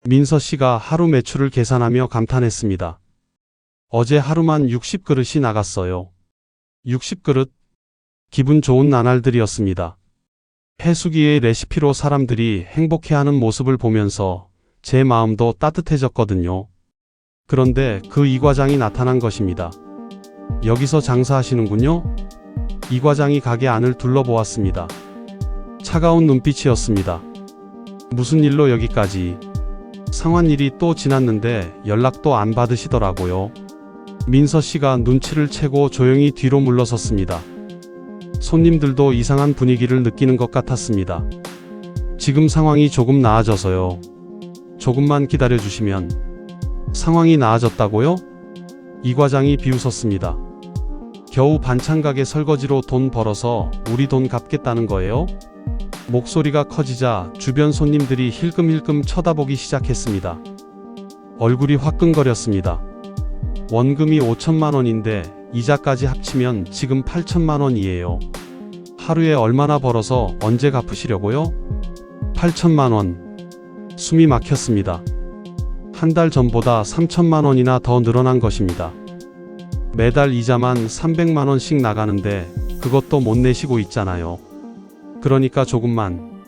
민서 씨가 하루 매출을 계산하며 감탄했습니다. 어제 하루만 60그릇이 나갔어요. 60그릇? 기분 좋은 나날들이었습니다. 해숙이의 레시피로 사람들이 행복해하는 모습을 보면서 제 마음도 따뜻해졌거든요. 그런데 그 이 과장이 나타난 것입니다. 여기서 장사하시는군요? 이 과장이 가게 안을 둘러보았습니다. 차가운 눈빛이었습니다. 무슨 일로 여기까지? 상한 일이 또 지났는데 연락도 안 받으시더라고요. 민서 씨가 눈치를 채고 조용히 뒤로 물러섰습니다. 손님들도 이상한 분위기를 느끼는 것 같았습니다. 지금 상황이 조금 나아져서요. 조금만 기다려 주시면. 상황이 나아졌다고요? 이 과장이 비웃었습니다. 겨우 반찬가게 설거지로 돈 벌어서 우리 돈 갚겠다는 거예요? 목소리가 커지자 주변 손님들이 힐끔힐끔 쳐다보기 시작했습니다. 얼굴이 화끈거렸습니다. 원금이 5천만 원인데 이자까지 합치면 지금 8천만 원이에요. 하루에 얼마나 벌어서 언제 갚으시려고요? 8천만 원. 숨이 막혔습니다. 한 달 전보다 3천만 원이나 더 늘어난 것입니다. 매달 이자만 300만 원씩 나가는데 그것도 못 내시고 있잖아요. 그러니까 조금만.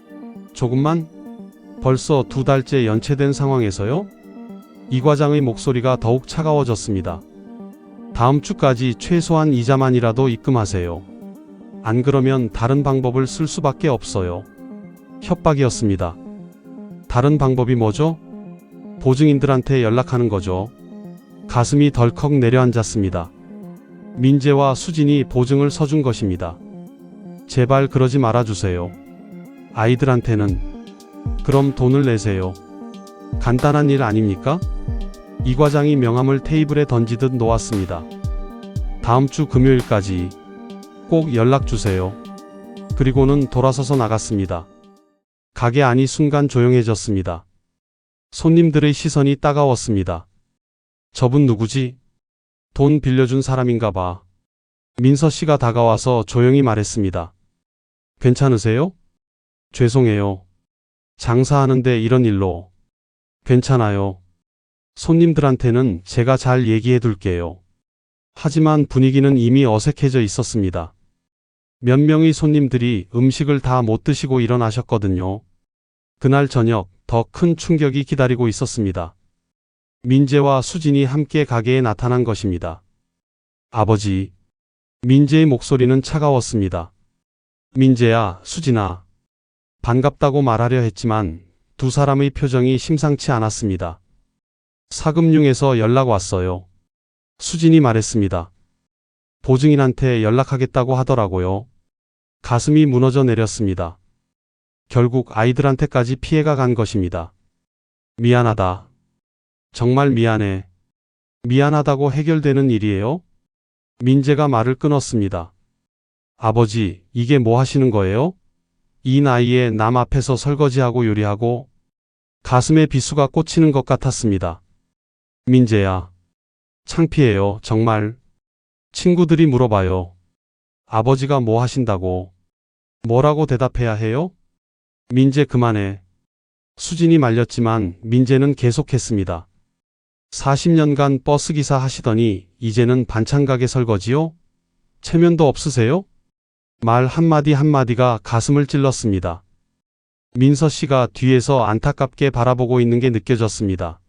벌써 2달째 연체된 상황에서요? 이 과장의 목소리가 더욱 차가워졌습니다. 다음 주까지 최소한 이자만이라도 입금하세요. 안 그러면 다른 방법을 쓸 수밖에 없어요. 협박이었습니다. 다른 방법이 뭐죠? 보증인들한테 연락하는 거죠. 가슴이 덜컥 내려앉았습니다. 민재와 수진이 보증을 서준 것입니다. 제발 그러지 말아주세요. 아이들한테는. 그럼 돈을 내세요. 간단한 일 아닙니까? 이 과장이 명함을 테이블에 던지듯 놓았습니다. 다음 주 금요일까지 꼭 연락 주세요. 그리고는 돌아서서 나갔습니다. 가게 안이 순간 조용해졌습니다. 손님들의 시선이 따가웠습니다. 저분 누구지? 돈 빌려준 사람인가 봐. 민서 씨가 다가와서 조용히 말했습니다. 괜찮으세요? 죄송해요. 장사하는데 이런 일로. 괜찮아요. 손님들한테는 제가 잘 얘기해 둘게요. 하지만 분위기는 이미 어색해져 있었습니다. 몇 명의 손님들이 음식을 다 못 드시고 일어나셨거든요. 그날 저녁 더 큰 충격이 기다리고 있었습니다. 민재와 수진이 함께 가게에 나타난 것입니다. 아버지. 민재의 목소리는 차가웠습니다. 민재야, 수진아. 반갑다고 말하려 했지만 두 사람의 표정이 심상치 않았습니다. 사금융에서 연락 왔어요. 수진이 말했습니다. 보증인한테 연락하겠다고 하더라고요. 가슴이 무너져 내렸습니다. 결국 아이들한테까지 피해가 간 것입니다. 미안하다. 정말 미안해. 미안하다고 해결되는 일이에요? 민재가 말을 끊었습니다. 아버지, 이게 뭐 하시는 거예요? 이 나이에 남 앞에서 설거지하고 요리하고. 가슴에 비수가 꽂히는 것 같았습니다. 민재야. 창피해요, 정말. 친구들이 물어봐요. 아버지가 뭐 하신다고. 뭐라고 대답해야 해요? 민재 그만해. 수진이 말렸지만 민재는 계속했습니다. 40년간 버스기사 하시더니 이제는 반찬가게 설거지요? 체면도 없으세요? 말 한마디 한마디가 가슴을 찔렀습니다. 민서 씨가 뒤에서 안타깝게 바라보고 있는 게 느껴졌습니다.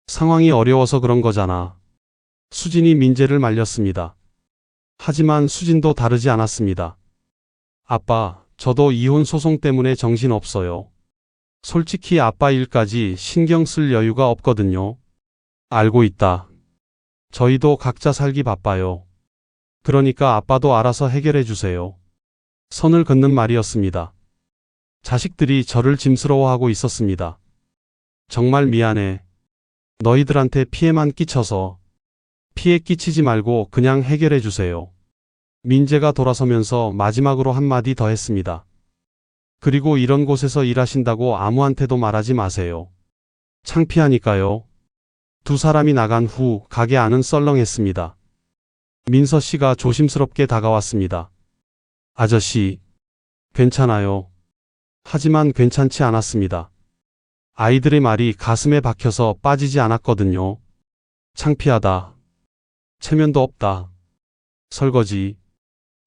상황이 어려워서 그런 거잖아. 수진이 민재를 말렸습니다. 하지만 수진도 다르지 않았습니다. 아빠, 저도 이혼 소송 때문에 정신없어요. 솔직히 아빠 일까지 신경 쓸 여유가 없거든요. 알고 있다. 저희도 각자 살기 바빠요. 그러니까 아빠도 알아서 해결해 주세요. 선을 긋는 말이었습니다. 자식들이 저를 짐스러워하고 있었습니다. 정말 미안해. 너희들한테 피해만 끼쳐서. 피해 끼치지 말고 그냥 해결해 주세요. 민재가 돌아서면서 마지막으로 한마디 더 했습니다. 그리고 이런 곳에서 일하신다고 아무한테도 말하지 마세요. 창피하니까요. 두 사람이 나간 후 가게 안은 썰렁했습니다. 민서 씨가 조심스럽게 다가왔습니다. 아저씨, 괜찮아요. 하지만 괜찮지 않았습니다. 아이들의 말이 가슴에 박혀서 빠지지 않았거든요. 창피하다. 체면도 없다. 설거지.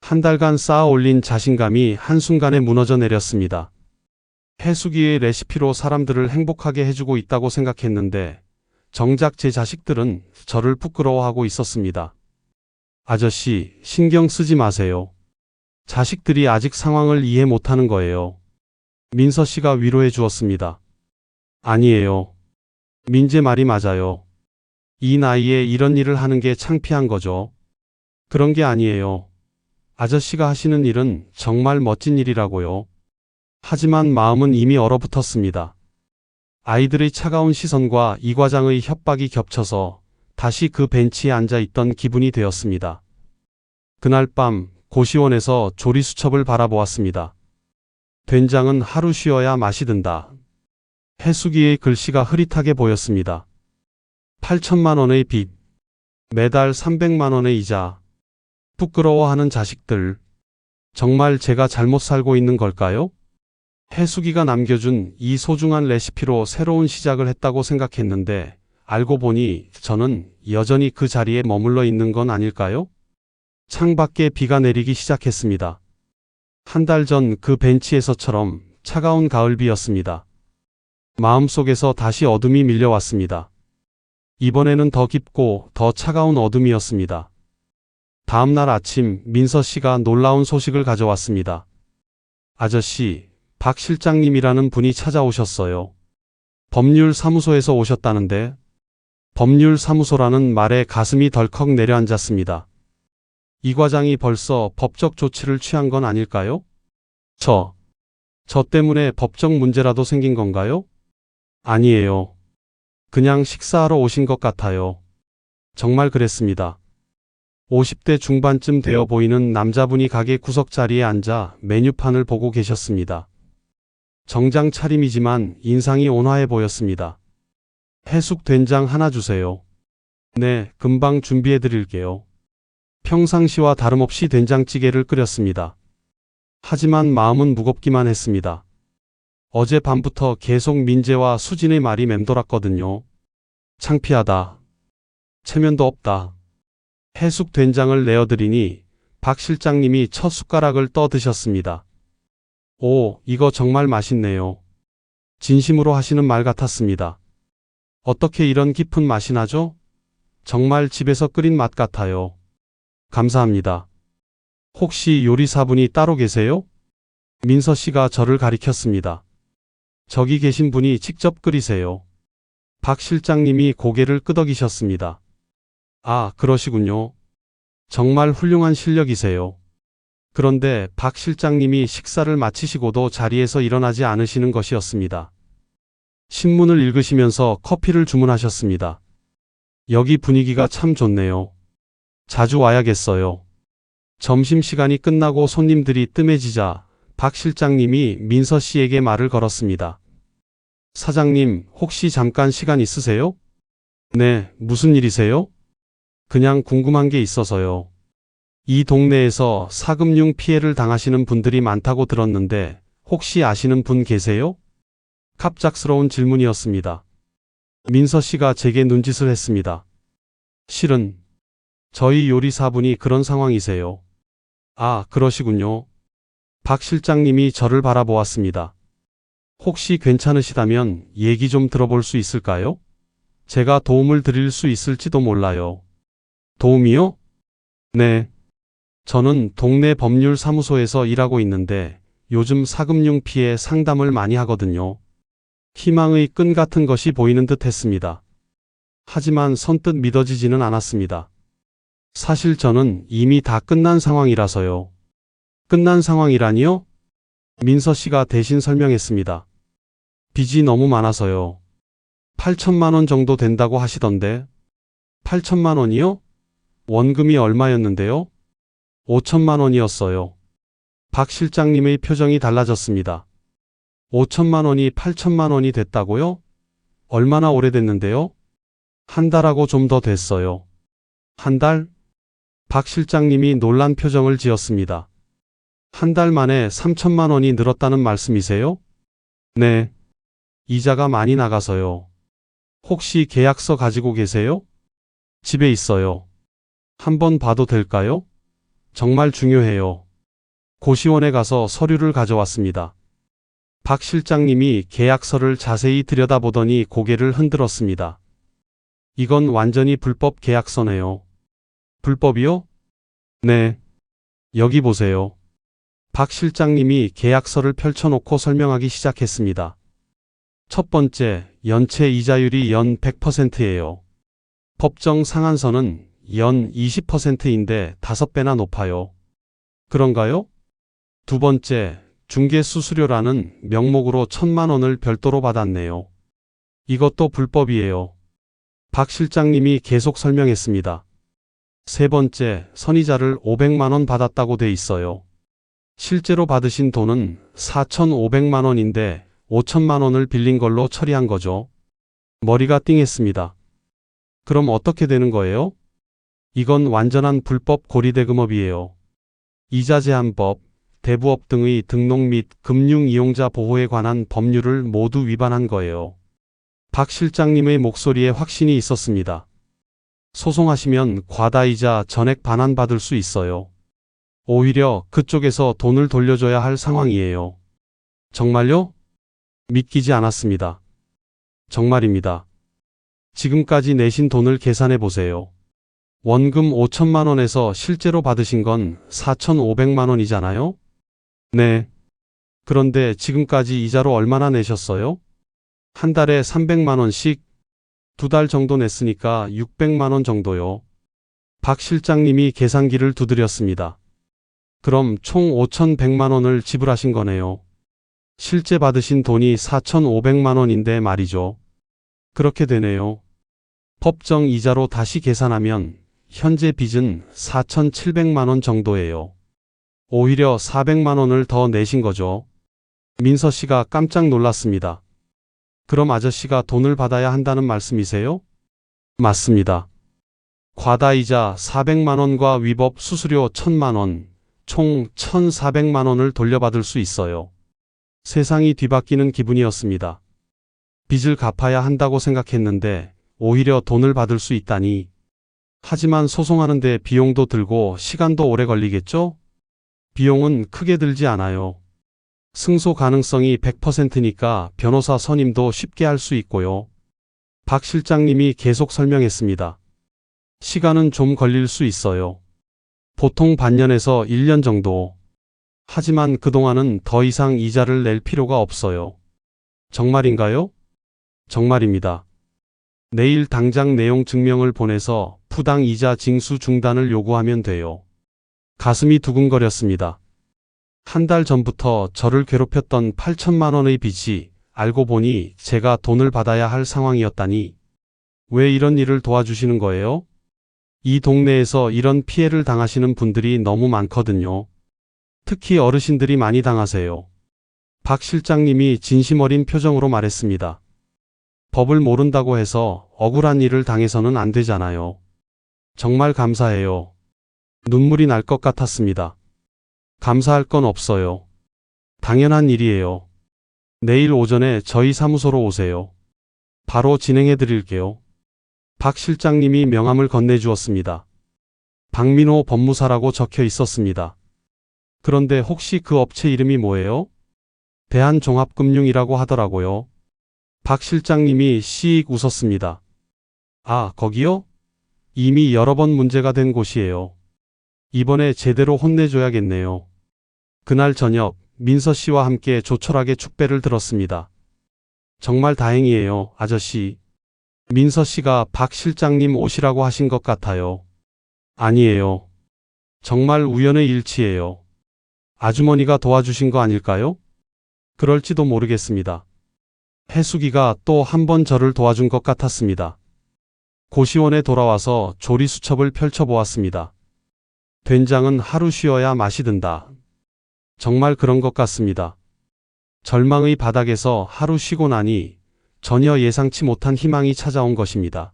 한 달간 쌓아 올린 자신감이 한순간에 무너져 내렸습니다. 해수기의 레시피로 사람들을 행복하게 해주고 있다고 생각했는데 정작 제 자식들은 저를 부끄러워하고 있었습니다. 아저씨, 신경 쓰지 마세요. 자식들이 아직 상황을 이해 못하는 거예요. 민서 씨가 위로해 주었습니다. 아니에요. 민재 말이 맞아요. 이 나이에 이런 일을 하는 게 창피한 거죠. 그런 게 아니에요. 아저씨가 하시는 일은 정말 멋진 일이라고요. 하지만 마음은 이미 얼어붙었습니다. 아이들의 차가운 시선과 이 과장의 협박이 겹쳐서 다시 그 벤치에 앉아 있던 기분이 되었습니다. 그날 밤 고시원에서 조리수첩을 바라보았습니다. 된장은 하루 쉬어야 맛이 든다. 해수기의 글씨가 흐릿하게 보였습니다. 8천만 원의 빚, 매달 300만 원의 이자. 부끄러워하는 자식들. 정말 제가 잘못 살고 있는 걸까요? 해수기가 남겨준 이 소중한 레시피로 새로운 시작을 했다고 생각했는데 알고 보니 저는 여전히 그 자리에 머물러 있는 건 아닐까요? 창밖에 비가 내리기 시작했습니다. 한 달 전 그 벤치에서처럼 차가운 가을비였습니다. 마음속에서 다시 어둠이 밀려왔습니다. 이번에는 더 깊고 더 차가운 어둠이었습니다. 다음 날 아침 민서 씨가 놀라운 소식을 가져왔습니다. 아저씨, 박 실장님이라는 분이 찾아오셨어요. 법률사무소에서 오셨다는데. 법률사무소라는 말에 가슴이 덜컥 내려앉았습니다. 이 과장이 벌써 법적 조치를 취한 건 아닐까요? 저 때문에 법적 문제라도 생긴 건가요? 아니에요. 그냥 식사하러 오신 것 같아요. 정말 그랬습니다. 50대 중반쯤 되어 보이는 남자분이 가게 구석자리에 앉아 메뉴판을 보고 계셨습니다. 정장 차림이지만 인상이 온화해 보였습니다. 해숙 된장 하나 주세요. 네, 금방 준비해 드릴게요. 평상시와 다름없이 된장찌개를 끓였습니다. 하지만 마음은 무겁기만 했습니다. 어젯밤부터 계속 민재와 수진의 말이 맴돌았거든요. 창피하다. 체면도 없다. 해숙 된장을 내어드리니 박 실장님이 첫 숟가락을 떠 드셨습니다. 오, 이거 정말 맛있네요. 진심으로 하시는 말 같았습니다. 어떻게 이런 깊은 맛이 나죠? 정말 집에서 끓인 맛 같아요. 감사합니다. 혹시 요리사분이 따로 계세요? 민서 씨가 저를 가리켰습니다. 저기 계신 분이 직접 끓이세요. 박 실장님이 고개를 끄덕이셨습니다. 아, 그러시군요. 정말 훌륭한 실력이세요. 그런데 박 실장님이 식사를 마치시고도 자리에서 일어나지 않으시는 것이었습니다. 신문을 읽으시면서 커피를 주문하셨습니다. 여기 분위기가 참 좋네요. 자주 와야겠어요. 점심시간이 끝나고 손님들이 뜸해지자 박 실장님이 민서 씨에게 말을 걸었습니다. 사장님, 혹시 잠깐 시간 있으세요? 네, 무슨 일이세요? 그냥 궁금한 게 있어서요. 이 동네에서 사금융 피해를 당하시는 분들이 많다고 들었는데 혹시 아시는 분 계세요? 갑작스러운 질문이었습니다. 민서 씨가 제게 눈짓을 했습니다. 실은 저희 요리사분이 그런 상황이세요. 아, 그러시군요. 박 실장님이 저를 바라보았습니다. 혹시 괜찮으시다면 얘기 좀 들어볼 수 있을까요? 제가 도움을 드릴 수 있을지도 몰라요. 도움이요? 네. 저는 동네 법률사무소에서 일하고 있는데 요즘 사금융 피해 상담을 많이 하거든요. 희망의 끈 같은 것이 보이는 듯 했습니다. 하지만 선뜻 믿어지지는 않았습니다. 사실 저는 이미 다 끝난 상황이라서요. 끝난 상황이라니요? 민서 씨가 대신 설명했습니다. 빚이 너무 많아서요. 8천만 원 정도 된다고 하시던데. 8천만 원이요? 원금이 얼마였는데요? 5천만 원이었어요. 박 실장님의 표정이 달라졌습니다. 5천만 원이 8천만 원이 됐다고요? 얼마나 오래됐는데요? 한 달하고 좀 더 됐어요. 한 달? 박 실장님이 놀란 표정을 지었습니다. 한 달 만에 3천만 원이 늘었다는 말씀이세요? 네. 이자가 많이 나가서요. 혹시 계약서 가지고 계세요? 집에 있어요. 한번 봐도 될까요? 정말 중요해요. 고시원에 가서 서류를 가져왔습니다. 박 실장님이 계약서를 자세히 들여다보더니 고개를 흔들었습니다. 이건 완전히 불법 계약서네요. 불법이요? 네. 여기 보세요. 박 실장님이 계약서를 펼쳐놓고 설명하기 시작했습니다. 첫 번째, 연체 이자율이 연 100%예요. 법정 상한선은 연 20%인데 5배나 높아요. 그런가요? 두 번째, 중개수수료라는 명목으로 1천만 원을 별도로 받았네요. 이것도 불법이에요. 박 실장님이 계속 설명했습니다. 세 번째, 선이자를 500만 원 받았다고 돼 있어요. 실제로 받으신 돈은 4,500만 원인데 5천만 원을 빌린 걸로 처리한 거죠. 머리가 띵했습니다. 그럼 어떻게 되는 거예요? 이건 완전한 불법 고리대금업이에요. 이자제한법, 대부업 등의 등록 및 금융이용자 보호에 관한 법률을 모두 위반한 거예요. 박 실장님의 목소리에 확신이 있었습니다. 소송하시면 과다이자 전액 반환받을 수 있어요. 오히려 그쪽에서 돈을 돌려줘야 할 상황이에요. 정말요? 믿기지 않았습니다. 정말입니다. 지금까지 내신 돈을 계산해 보세요. 원금 5천만 원에서 실제로 받으신 건 4,500만 원이잖아요? 네. 그런데 지금까지 이자로 얼마나 내셨어요? 한 달에 300만 원씩, 2달 정도 냈으니까 600만 원 정도요. 박 실장님이 계산기를 두드렸습니다. 그럼 총 5,100만 원을 지불하신 거네요. 실제 받으신 돈이 4,500만 원인데 말이죠. 그렇게 되네요. 법정 이자로 다시 계산하면 현재 빚은 4,700만 원 정도예요. 오히려 400만 원을 더 내신 거죠. 민서 씨가 깜짝 놀랐습니다. 그럼 아저씨가 돈을 받아야 한다는 말씀이세요? 맞습니다. 과다이자 400만 원과 위법 수수료 1,000만 원, 총 1,400만 원을 돌려받을 수 있어요. 세상이 뒤바뀌는 기분이었습니다. 빚을 갚아야 한다고 생각했는데 오히려 돈을 받을 수 있다니. 하지만 소송하는데 비용도 들고 시간도 오래 걸리겠죠? 비용은 크게 들지 않아요. 승소 가능성이 100%니까 변호사 선임도 쉽게 할 수 있고요. 박 실장님이 계속 설명했습니다. 시간은 좀 걸릴 수 있어요. 보통 반년에서 1년 정도. 하지만 그동안은 더 이상 이자를 낼 필요가 없어요. 정말인가요? 정말입니다. 내일 당장 내용 증명을 보내서 부당 이자 징수 중단을 요구하면 돼요. 가슴이 두근거렸습니다. 한 달 전부터 저를 괴롭혔던 8천만 원의 빚이 알고 보니 제가 돈을 받아야 할 상황이었다니. 왜 이런 일을 도와주시는 거예요? 이 동네에서 이런 피해를 당하시는 분들이 너무 많거든요. 특히 어르신들이 많이 당하세요. 박 실장님이 진심 어린 표정으로 말했습니다. 법을 모른다고 해서 억울한 일을 당해서는 안 되잖아요. 정말 감사해요. 눈물이 날 것 같았습니다. 감사할 건 없어요. 당연한 일이에요. 내일 오전에 저희 사무소로 오세요. 바로 진행해 드릴게요. 박 실장님이 명함을 건네주었습니다. 박민호 법무사라고 적혀 있었습니다. 그런데 혹시 그 업체 이름이 뭐예요? 대한종합금융이라고 하더라고요. 박 실장님이 씩 웃었습니다. 아, 거기요? 이미 여러 번 문제가 된 곳이에요. 이번에 제대로 혼내줘야겠네요. 그날 저녁 민서 씨와 함께 조촐하게 축배를 들었습니다. 정말 다행이에요, 아저씨. 민서 씨가 박 실장님 오시라고 하신 것 같아요. 아니에요. 정말 우연의 일치예요. 아주머니가 도와주신 거 아닐까요? 그럴지도 모르겠습니다. 해수기가 또 한 번 저를 도와준 것 같았습니다. 고시원에 돌아와서 조리수첩을 펼쳐보았습니다. 된장은 하루 쉬어야 맛이 든다. 정말 그런 것 같습니다. 절망의 바닥에서 하루 쉬고 나니 전혀 예상치 못한 희망이 찾아온 것입니다.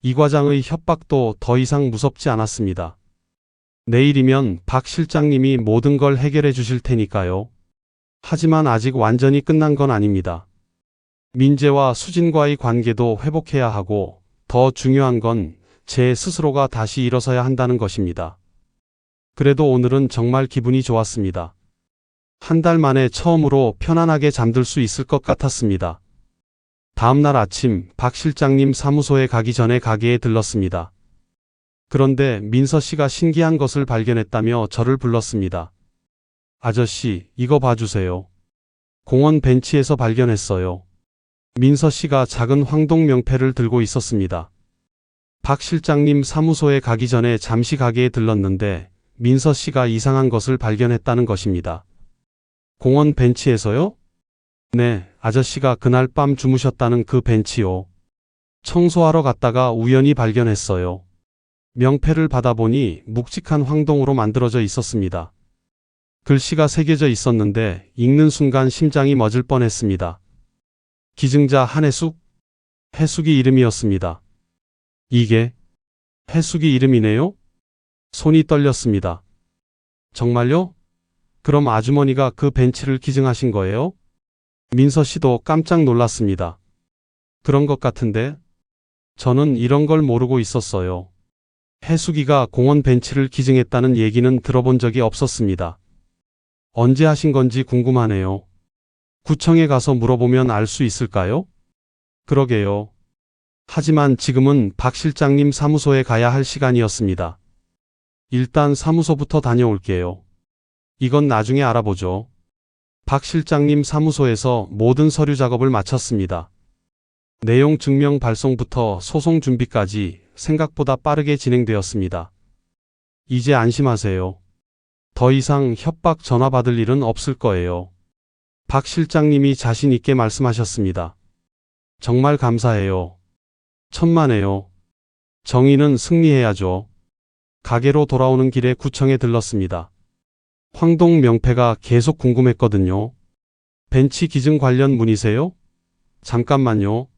이 과장의 협박도 더 이상 무섭지 않았습니다. 내일이면 박 실장님이 모든 걸 해결해 주실 테니까요. 하지만 아직 완전히 끝난 건 아닙니다. 민재와 수진과의 관계도 회복해야 하고 더 중요한 건 제 스스로가 다시 일어서야 한다는 것입니다. 그래도 오늘은 정말 기분이 좋았습니다. 한 달 만에 처음으로 편안하게 잠들 수 있을 것 같았습니다. 다음날 아침 박 실장님 사무소에 가기 전에 가게에 들렀습니다. 그런데 민서 씨가 신기한 것을 발견했다며 저를 불렀습니다. 아저씨, 이거 봐주세요. 공원 벤치에서 발견했어요. 민서 씨가 작은 황동 명패를 들고 있었습니다. 박 실장님 사무소에 가기 전에 잠시 가게에 들렀는데 민서 씨가 이상한 것을 발견했다는 것입니다. 공원 벤치에서요? 네, 아저씨가 그날 밤 주무셨다는 그 벤치요. 청소하러 갔다가 우연히 발견했어요. 명패를 받아보니 묵직한 황동으로 만들어져 있었습니다. 글씨가 새겨져 있었는데 읽는 순간 심장이 멎을 뻔했습니다. 기증자 한해숙? 해숙이 이름이었습니다. 이게 해숙이 이름이네요? 손이 떨렸습니다. 정말요? 그럼 아주머니가 그 벤치를 기증하신 거예요? 민서 씨도 깜짝 놀랐습니다. 그런 것 같은데? 저는 이런 걸 모르고 있었어요. 해숙이가 공원 벤치를 기증했다는 얘기는 들어본 적이 없었습니다. 언제 하신 건지 궁금하네요. 구청에 가서 물어보면 알 수 있을까요? 그러게요. 하지만 지금은 박 실장님 사무소에 가야 할 시간이었습니다. 일단 사무소부터 다녀올게요. 이건 나중에 알아보죠. 박 실장님 사무소에서 모든 서류 작업을 마쳤습니다. 내용 증명 발송부터 소송 준비까지 생각보다 빠르게 진행되었습니다. 이제 안심하세요. 더 이상 협박 전화 받을 일은 없을 거예요. 박 실장님이 자신 있게 말씀하셨습니다. 정말 감사해요. 천만에요. 정의는 승리해야죠. 가게로 돌아오는 길에 구청에 들렀습니다. 황동 명패가 계속 궁금했거든요. 벤치 기증 관련 문의세요? 잠깐만요.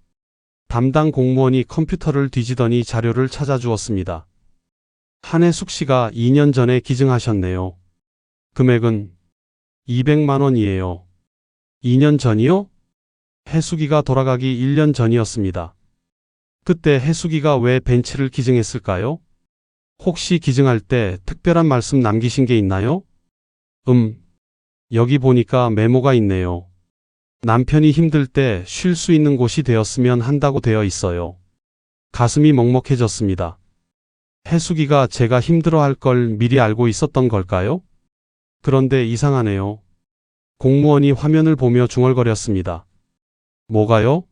담당 공무원이 컴퓨터를 뒤지더니 자료를 찾아주었습니다. 한혜숙 씨가 2년 전에 기증하셨네요. 금액은 200만 원이에요. 2년 전이요? 혜숙이가 돌아가기 1년 전이었습니다. 그때 혜숙이가 왜 벤치를 기증했을까요? 혹시 기증할 때 특별한 말씀 남기신 게 있나요? 여기 보니까 메모가 있네요. 남편이 힘들 때 쉴 수 있는 곳이 되었으면 한다고 되어 있어요. 가슴이 먹먹해졌습니다. 혜숙이가 제가 힘들어할 걸 미리 알고 있었던 걸까요? 그런데 이상하네요. 공무원이 화면을 보며 중얼거렸습니다. 뭐가요?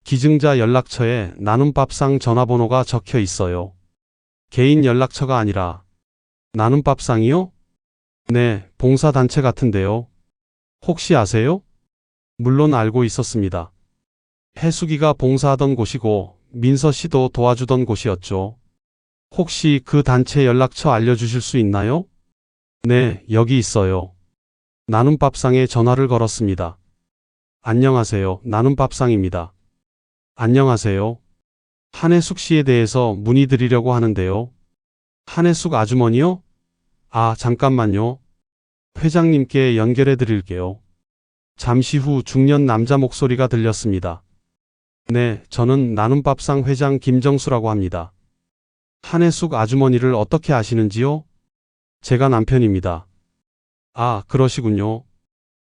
기증자 연락처에 나눔 밥상 전화번호가 적혀 있어요. 개인 연락처가 아니라 나눔 밥상이요? 네, 봉사단체 같은데요. 혹시 아세요? 물론 알고 있었습니다. 혜숙이가 봉사하던 곳이고 민서 씨도 도와주던 곳이었죠. 혹시 그 단체 연락처 알려주실 수 있나요? 네, 여기 있어요. 나눔밥상에 전화를 걸었습니다. 안녕하세요. 나눔밥상입니다. 안녕하세요. 한혜숙 씨에 대해서 문의드리려고 하는데요. 한혜숙 아주머니요? 아, 잠깐만요. 회장님께 연결해 드릴게요. 잠시 후 중년 남자 목소리가 들렸습니다. 네, 저는 나눔밥상 회장 김정수라고 합니다. 한혜숙 아주머니를 어떻게 아시는지요? 제가 남편입니다. 아, 그러시군요.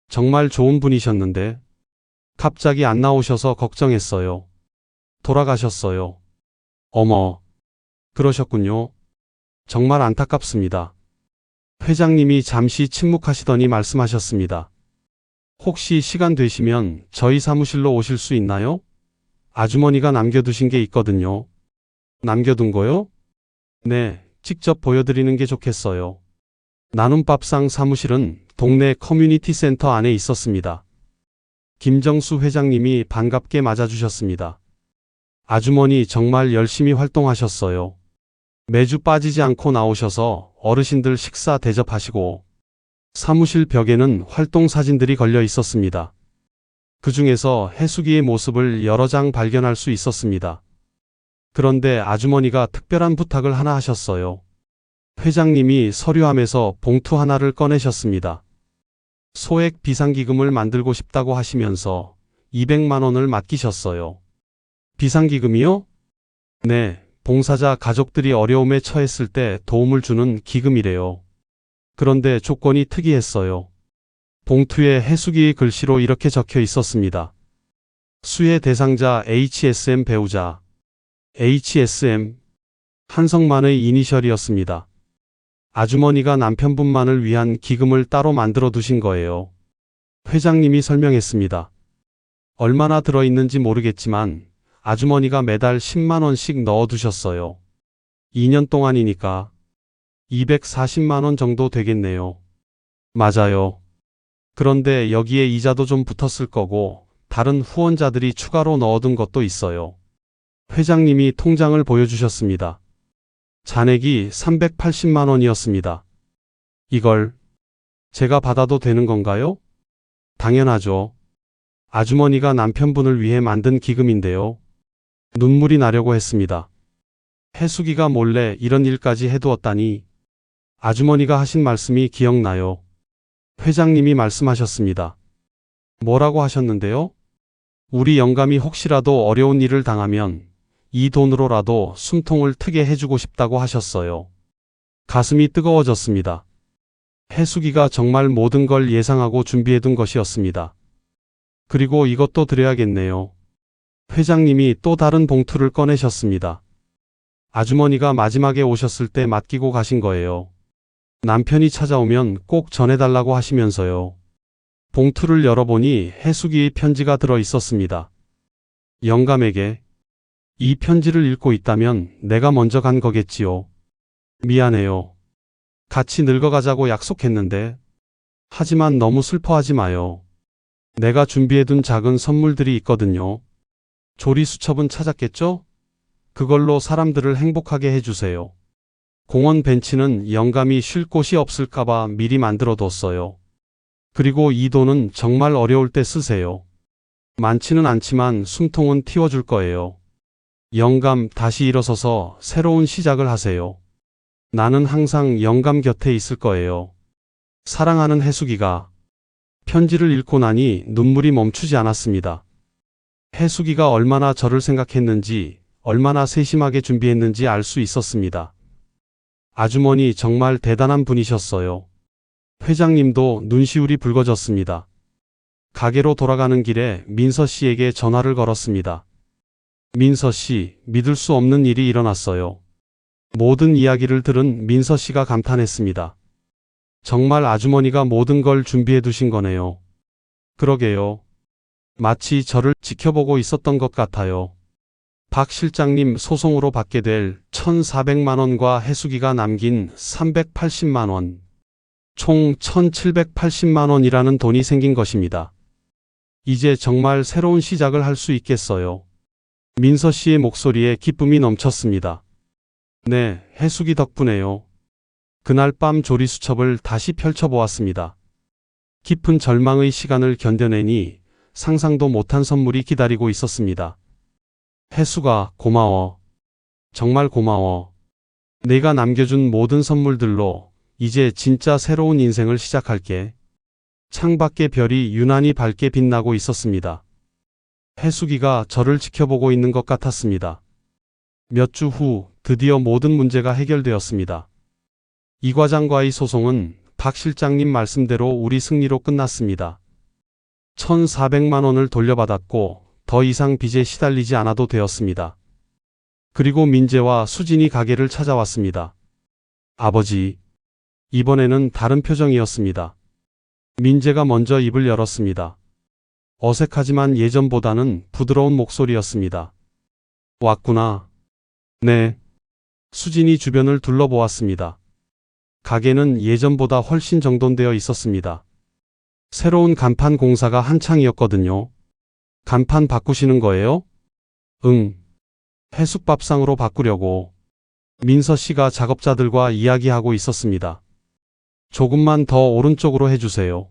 정말 좋은 분이셨는데 갑자기 안 나오셔서 걱정했어요. 돌아가셨어요. 어머, 그러셨군요. 정말 안타깝습니다. 회장님이 잠시 침묵하시더니 말씀하셨습니다. 혹시 시간 되시면 저희 사무실로 오실 수 있나요? 아주머니가 남겨두신 게 있거든요. 남겨둔 거요? 네, 직접 보여드리는 게 좋겠어요. 나눔밥상 사무실은 동네 커뮤니티 센터 안에 있었습니다. 김정수 회장님이 반갑게 맞아주셨습니다. 아주머니 정말 열심히 활동하셨어요. 매주 빠지지 않고 나오셔서 어르신들 식사 대접하시고 사무실 벽에는 활동 사진들이 걸려 있었습니다. 그 중에서 혜숙이의 모습을 여러 장 발견할 수 있었습니다. 그런데 아주머니가 특별한 부탁을 하나 하셨어요. 회장님이 서류함에서 봉투 하나를 꺼내셨습니다. 소액 비상기금을 만들고 싶다고 하시면서 200만 원을 맡기셨어요. 비상기금이요? 네, 봉사자 가족들이 어려움에 처했을 때 도움을 주는 기금이래요. 그런데 조건이 특이했어요. 봉투에 혜숙이의 글씨로 이렇게 적혀 있었습니다. 수혜 대상자 HSM 배우자. HSM. 한성만의 이니셜이었습니다. 아주머니가 남편분만을 위한 기금을 따로 만들어 두신 거예요. 회장님이 설명했습니다. 얼마나 들어있는지 모르겠지만 아주머니가 매달 10만 원씩 넣어 두셨어요. 2년 동안이니까 240만 원 정도 되겠네요. 맞아요. 그런데 여기에 이자도 좀 붙었을 거고 다른 후원자들이 추가로 넣어둔 것도 있어요. 회장님이 통장을 보여주셨습니다. 잔액이 380만 원이었습니다. 이걸 제가 받아도 되는 건가요? 당연하죠. 아주머니가 남편분을 위해 만든 기금인데요. 눈물이 나려고 했습니다. 혜숙이가 몰래 이런 일까지 해두었다니. 아주머니가 하신 말씀이 기억나요. 회장님이 말씀하셨습니다. 뭐라고 하셨는데요? 우리 영감이 혹시라도 어려운 일을 당하면 이 돈으로라도 숨통을 트게 해주고 싶다고 하셨어요. 가슴이 뜨거워졌습니다. 혜숙이가 정말 모든 걸 예상하고 준비해둔 것이었습니다. 그리고 이것도 드려야겠네요. 회장님이 또 다른 봉투를 꺼내셨습니다. 아주머니가 마지막에 오셨을 때 맡기고 가신 거예요. 남편이 찾아오면 꼭 전해달라고 하시면서요. 봉투를 열어보니 혜숙이의 편지가 들어 있었습니다. 영감에게. 이 편지를 읽고 있다면 내가 먼저 간 거겠지요. 미안해요. 같이 늙어가자고 약속했는데. 하지만 너무 슬퍼하지 마요. 내가 준비해둔 작은 선물들이 있거든요. 조리수첩은 찾았겠죠? 그걸로 사람들을 행복하게 해주세요. 공원 벤치는 영감이 쉴 곳이 없을까봐 미리 만들어 뒀어요. 그리고 이 돈은 정말 어려울 때 쓰세요. 많지는 않지만 숨통은 틔워줄 거예요. 영감, 다시 일어서서 새로운 시작을 하세요. 나는 항상 영감 곁에 있을 거예요. 사랑하는 해수기가. 편지를 읽고 나니 눈물이 멈추지 않았습니다. 해수기가 얼마나 저를 생각했는지, 얼마나 세심하게 준비했는지 알 수 있었습니다. 아주머니 정말 대단한 분이셨어요. 회장님도 눈시울이 붉어졌습니다. 가게로 돌아가는 길에 민서 씨에게 전화를 걸었습니다. 민서 씨, 믿을 수 없는 일이 일어났어요. 모든 이야기를 들은 민서 씨가 감탄했습니다. 정말 아주머니가 모든 걸 준비해 두신 거네요. 그러게요. 마치 저를 지켜보고 있었던 것 같아요. 박 실장님 소송으로 받게 될 1,400만 원과 해수기가 남긴 380만 원, 총 1,780만 원이라는 돈이 생긴 것입니다. 이제 정말 새로운 시작을 할 수 있겠어요. 민서 씨의 목소리에 기쁨이 넘쳤습니다. 네, 해수기 덕분에요. 그날 밤 조리수첩을 다시 펼쳐보았습니다. 깊은 절망의 시간을 견뎌내니 상상도 못한 선물이 기다리고 있었습니다. 해수가, 고마워. 정말 고마워. 내가 남겨준 모든 선물들로 이제 진짜 새로운 인생을 시작할게. 창밖의 별이 유난히 밝게 빛나고 있었습니다. 해수기가 저를 지켜보고 있는 것 같았습니다. 몇 주 후 드디어 모든 문제가 해결되었습니다. 이 과장과의 소송은 박 실장님 말씀대로 우리 승리로 끝났습니다. 1,400만 원을 돌려받았고 더 이상 빚에 시달리지 않아도 되었습니다. 그리고 민재와 수진이 가게를 찾아왔습니다. 아버지, 이번에는 다른 표정이었습니다. 민재가 먼저 입을 열었습니다. 어색하지만 예전보다는 부드러운 목소리였습니다. 왔구나. 네. 수진이 주변을 둘러보았습니다. 가게는 예전보다 훨씬 정돈되어 있었습니다. 새로운 간판 공사가 한창이었거든요. 간판 바꾸시는 거예요? 응. 해숙밥상으로 바꾸려고. 민서 씨가 작업자들과 이야기하고 있었습니다. 조금만 더 오른쪽으로 해주세요.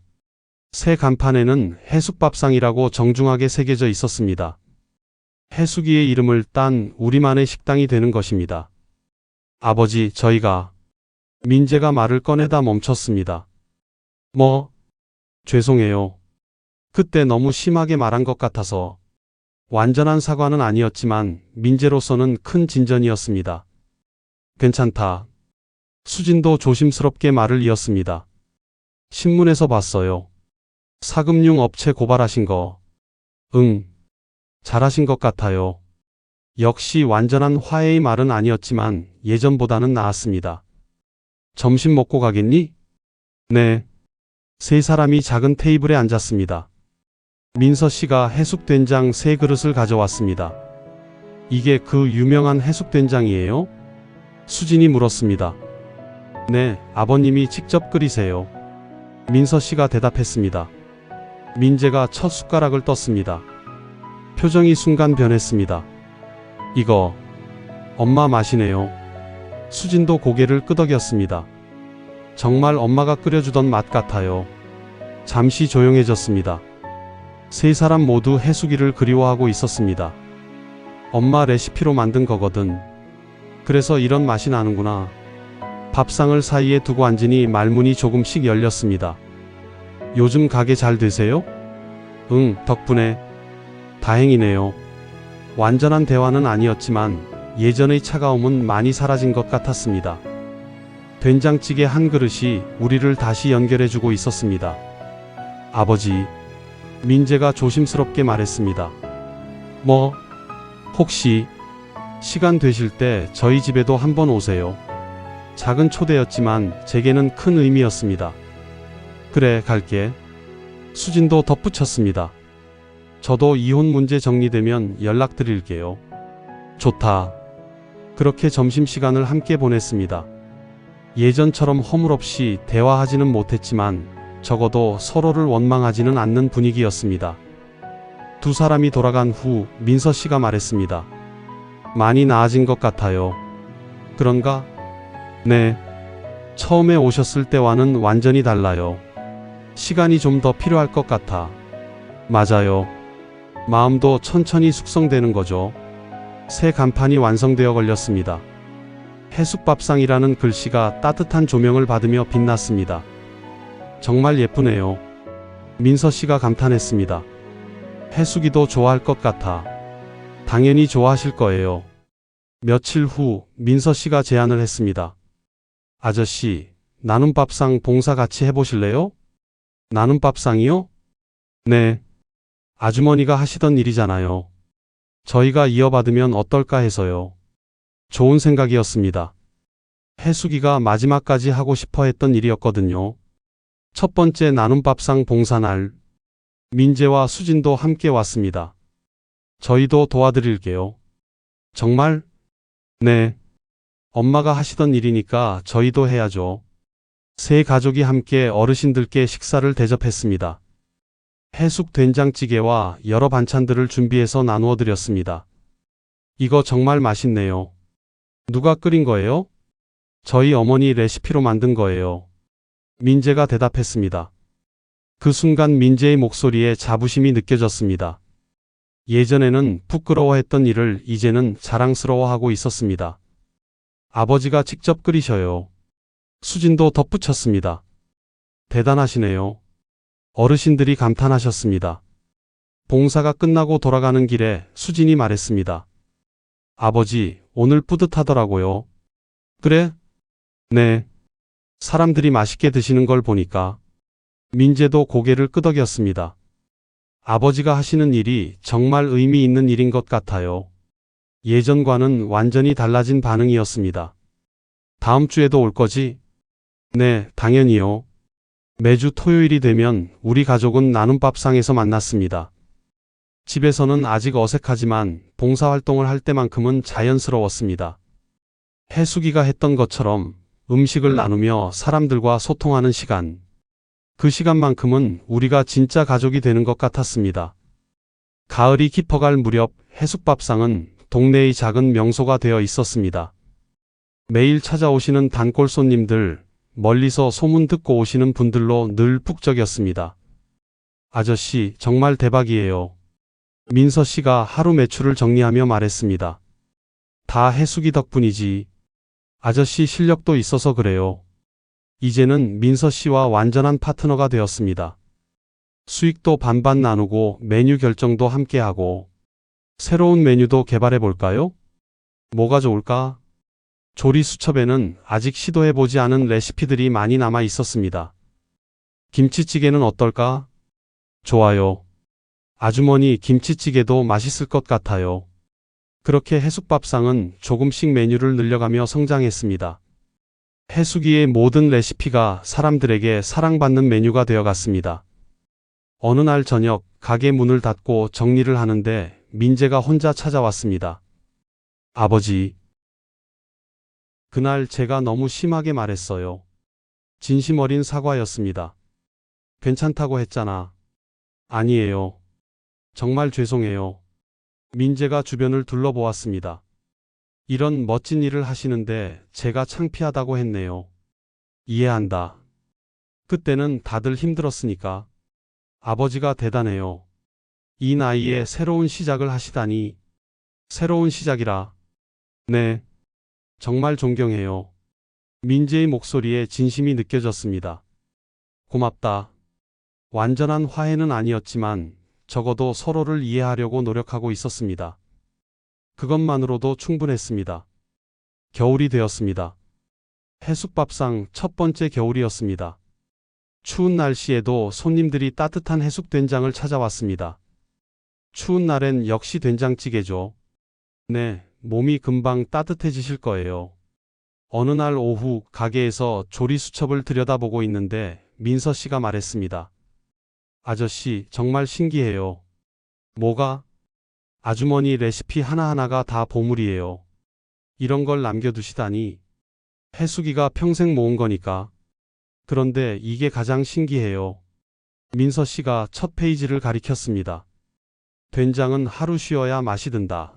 새 간판에는 해숙밥상이라고 정중하게 새겨져 있었습니다. 해수기의 이름을 딴 우리만의 식당이 되는 것입니다. 아버지, 저희가. 민재가 말을 꺼내다 멈췄습니다. 뭐? 죄송해요. 그때 너무 심하게 말한 것 같아서. 완전한 사과는 아니었지만 민재로서는 큰 진전이었습니다. 괜찮다. 수진도 조심스럽게 말을 이었습니다. 신문에서 봤어요. 사금융 업체 고발하신 거. 응. 잘하신 것 같아요. 역시 완전한 화해의 말은 아니었지만 예전보다는 나았습니다. 점심 먹고 가겠니? 네. 세 사람이 작은 테이블에 앉았습니다. 민서 씨가 해숙된장 3그릇을 가져왔습니다. 이게 그 유명한 해숙된장이에요? 수진이 물었습니다. 네, 아버님이 직접 끓이세요. 민서 씨가 대답했습니다. 민재가 첫 숟가락을 떴습니다. 표정이 순간 변했습니다. 이거 엄마 맛이네요. 수진도 고개를 끄덕였습니다. 정말 엄마가 끓여주던 맛 같아요. 잠시 조용해졌습니다. 세 사람 모두 해수기를 그리워하고 있었습니다. 엄마 레시피로 만든 거거든. 그래서 이런 맛이 나는구나. 밥상을 사이에 두고 앉으니 말문이 조금씩 열렸습니다. 요즘 가게 잘 되세요? 응, 덕분에. 다행이네요. 완전한 대화는 아니었지만 예전의 차가움은 많이 사라진 것 같았습니다. 된장찌개 한 그릇이 우리를 다시 연결해주고 있었습니다. 아버지, 민재가 조심스럽게 말했습니다. 뭐? 혹시 시간 되실 때 저희 집에도 한번 오세요. 작은 초대였지만 제게는 큰 의미였습니다. 그래, 갈게. 수진도 덧붙였습니다. 저도 이혼 문제 정리되면 연락드릴게요. 좋다. 그렇게 점심시간을 함께 보냈습니다. 예전처럼 허물없이 대화하지는 못했지만 적어도 서로를 원망하지는 않는 분위기였습니다. 두 사람이 돌아간 후 민서 씨가 말했습니다. 많이 나아진 것 같아요. 그런가? 네. 처음에 오셨을 때와는 완전히 달라요. 시간이 좀 더 필요할 것 같아. 맞아요. 마음도 천천히 숙성되는 거죠. 새 간판이 완성되어 걸렸습니다. 해숙밥상이라는 글씨가 따뜻한 조명을 받으며 빛났습니다. 정말 예쁘네요. 민서 씨가 감탄했습니다. 해숙이도 좋아할 것 같아. 당연히 좋아하실 거예요. 며칠 후 민서 씨가 제안을 했습니다. 아저씨, 나눔밥상 봉사 같이 해보실래요? 나눔밥상이요? 네. 아주머니가 하시던 일이잖아요. 저희가 이어받으면 어떨까 해서요. 좋은 생각이었습니다. 해숙이가 마지막까지 하고 싶어 했던 일이었거든요. 첫 번째 나눔밥상 봉사날. 민재와 수진도 함께 왔습니다. 저희도 도와드릴게요. 정말? 네. 엄마가 하시던 일이니까 저희도 해야죠. 세 가족이 함께 어르신들께 식사를 대접했습니다. 해숙 된장찌개와 여러 반찬들을 준비해서 나누어 드렸습니다. 이거 정말 맛있네요. 누가 끓인 거예요? 저희 어머니 레시피로 만든 거예요. 민재가 대답했습니다. 그 순간 민재의 목소리에 자부심이 느껴졌습니다. 예전에는 부끄러워했던 일을 이제는 자랑스러워하고 있었습니다. 아버지가 직접 끓이셔요. 수진도 덧붙였습니다. 대단하시네요. 어르신들이 감탄하셨습니다. 봉사가 끝나고 돌아가는 길에 수진이 말했습니다. 아버지, 오늘 뿌듯하더라고요. 그래? 네. 사람들이 맛있게 드시는 걸 보니까. 민재도 고개를 끄덕였습니다. 아버지가 하시는 일이 정말 의미 있는 일인 것 같아요. 예전과는 완전히 달라진 반응이었습니다. 다음 주에도 올 거지? 네, 당연히요. 매주 토요일이 되면 우리 가족은 나눔밥상에서 만났습니다. 집에서는 아직 어색하지만 봉사활동을 할 때만큼은 자연스러웠습니다. 해숙이가 했던 것처럼 음식을 나누며 사람들과 소통하는 시간. 그 시간만큼은 우리가 진짜 가족이 되는 것 같았습니다. 가을이 깊어갈 무렵 해숙밥상은 동네의 작은 명소가 되어 있었습니다. 매일 찾아오시는 단골 손님들, 멀리서 소문 듣고 오시는 분들로 늘 북적였습니다. 아저씨, 정말 대박이에요. 민서 씨가 하루 매출을 정리하며 말했습니다. 다 해숙이 덕분이지. 아저씨 실력도 있어서 그래요. 이제는 민서 씨와 완전한 파트너가 되었습니다. 수익도 반반 나누고 메뉴 결정도 함께하고 새로운 메뉴도 개발해 볼까요? 뭐가 좋을까? 조리 수첩에는 아직 시도해보지 않은 레시피들이 많이 남아 있었습니다. 김치찌개는 어떨까? 좋아요. 아주머니 김치찌개도 맛있을 것 같아요. 그렇게 해숙밥상은 조금씩 메뉴를 늘려가며 성장했습니다. 해숙이의 모든 레시피가 사람들에게 사랑받는 메뉴가 되어갔습니다. 어느 날 저녁 가게 문을 닫고 정리를 하는데 민재가 혼자 찾아왔습니다. 아버지. 그날 제가 너무 심하게 말했어요. 진심 어린 사과였습니다. 괜찮다고 했잖아. 아니에요. 정말 죄송해요. 민재가 주변을 둘러보았습니다. 이런 멋진 일을 하시는데 제가 창피하다고 했네요. 이해한다. 그때는 다들 힘들었으니까. 아버지가 대단해요. 이 나이에 새로운 시작을 하시다니. 새로운 시작이라. 네. 정말 존경해요. 민재의 목소리에 진심이 느껴졌습니다. 고맙다. 완전한 화해는 아니었지만 적어도 서로를 이해하려고 노력하고 있었습니다. 그것만으로도 충분했습니다. 겨울이 되었습니다. 해숙밥상 첫 번째 겨울이었습니다. 추운 날씨에도 손님들이 따뜻한 해숙된장을 찾아왔습니다. 추운 날엔 역시 된장찌개죠. 네, 몸이 금방 따뜻해지실 거예요. 어느 날 오후 가게에서 조리 수첩을 들여다보고 있는데 민서 씨가 말했습니다. 아저씨, 정말 신기해요. 뭐가? 아주머니 레시피 하나하나가 다 보물이에요. 이런 걸 남겨두시다니. 해숙이가 평생 모은 거니까. 그런데 이게 가장 신기해요. 민서 씨가 첫 페이지를 가리켰습니다. 된장은 하루 쉬어야 맛이 든다.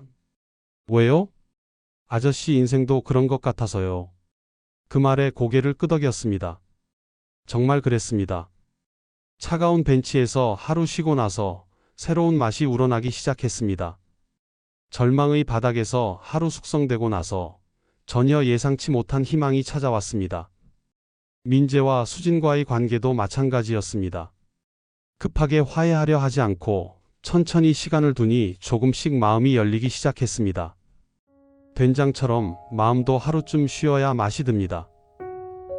왜요? 아저씨 인생도 그런 것 같아서요. 그 말에 고개를 끄덕였습니다. 정말 그랬습니다. 차가운 벤치에서 하루 쉬고 나서 새로운 맛이 우러나기 시작했습니다. 절망의 바닥에서 하루 숙성되고 나서 전혀 예상치 못한 희망이 찾아왔습니다. 민재와 수진과의 관계도 마찬가지였습니다. 급하게 화해하려 하지 않고 천천히 시간을 두니 조금씩 마음이 열리기 시작했습니다. 된장처럼 마음도 하루쯤 쉬어야 맛이 듭니다.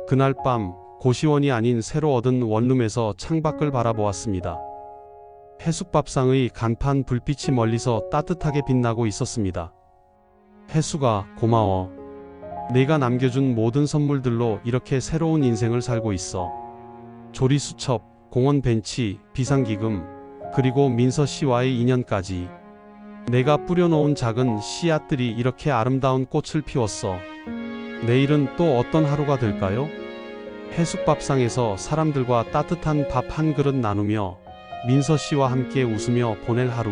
그날 밤 고시원이 아닌 새로 얻은 원룸에서 창밖을 바라보았습니다. 해숙밥상의 간판 불빛이 멀리서 따뜻하게 빛나고 있었습니다. 해수가 고마워. 내가 남겨준 모든 선물들로 이렇게 새로운 인생을 살고 있어. 조리수첩, 공원 벤치, 비상기금, 그리고 민서 씨와의 인연까지. 내가 뿌려놓은 작은 씨앗들이 이렇게 아름다운 꽃을 피웠어. 내일은 또 어떤 하루가 될까요? 해숙밥상에서 사람들과 따뜻한 밥 한 그릇 나누며 민서 씨와 함께 웃으며 보낼 하루.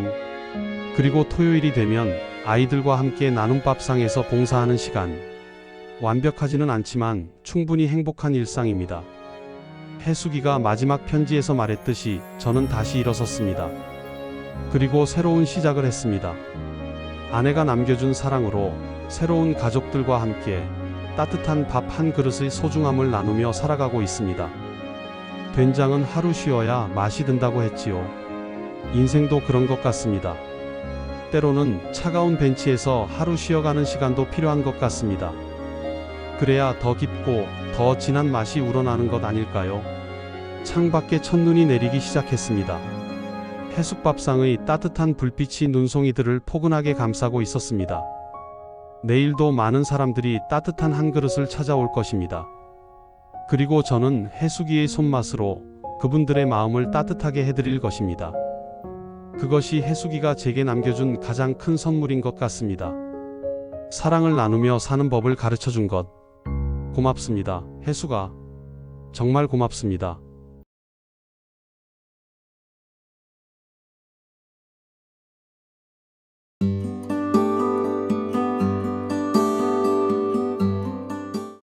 그리고 토요일이 되면 아이들과 함께 나눔 밥상에서 봉사하는 시간. 완벽하지는 않지만 충분히 행복한 일상입니다. 해숙이가 마지막 편지에서 말했듯이 저는 다시 일어섰습니다. 그리고 새로운 시작을 했습니다. 아내가 남겨준 사랑으로 새로운 가족들과 함께 따뜻한 밥 한 그릇의 소중함을 나누며 살아가고 있습니다. 된장은 하루 쉬어야 맛이 든다고 했지요. 인생도 그런 것 같습니다. 때로는 차가운 벤치에서 하루 쉬어가는 시간도 필요한 것 같습니다. 그래야 더 깊고 더 진한 맛이 우러나는 것 아닐까요? 창밖에 첫눈이 내리기 시작했습니다. 해숙밥상의 따뜻한 불빛이 눈송이들을 포근하게 감싸고 있었습니다. 내일도 많은 사람들이 따뜻한 한 그릇을 찾아올 것입니다. 그리고 저는 해숙이의 손맛으로 그분들의 마음을 따뜻하게 해드릴 것입니다. 그것이 해숙이가 제게 남겨준 가장 큰 선물인 것 같습니다. 사랑을 나누며 사는 법을 가르쳐준 것. 고맙습니다, 해숙아. 정말 고맙습니다.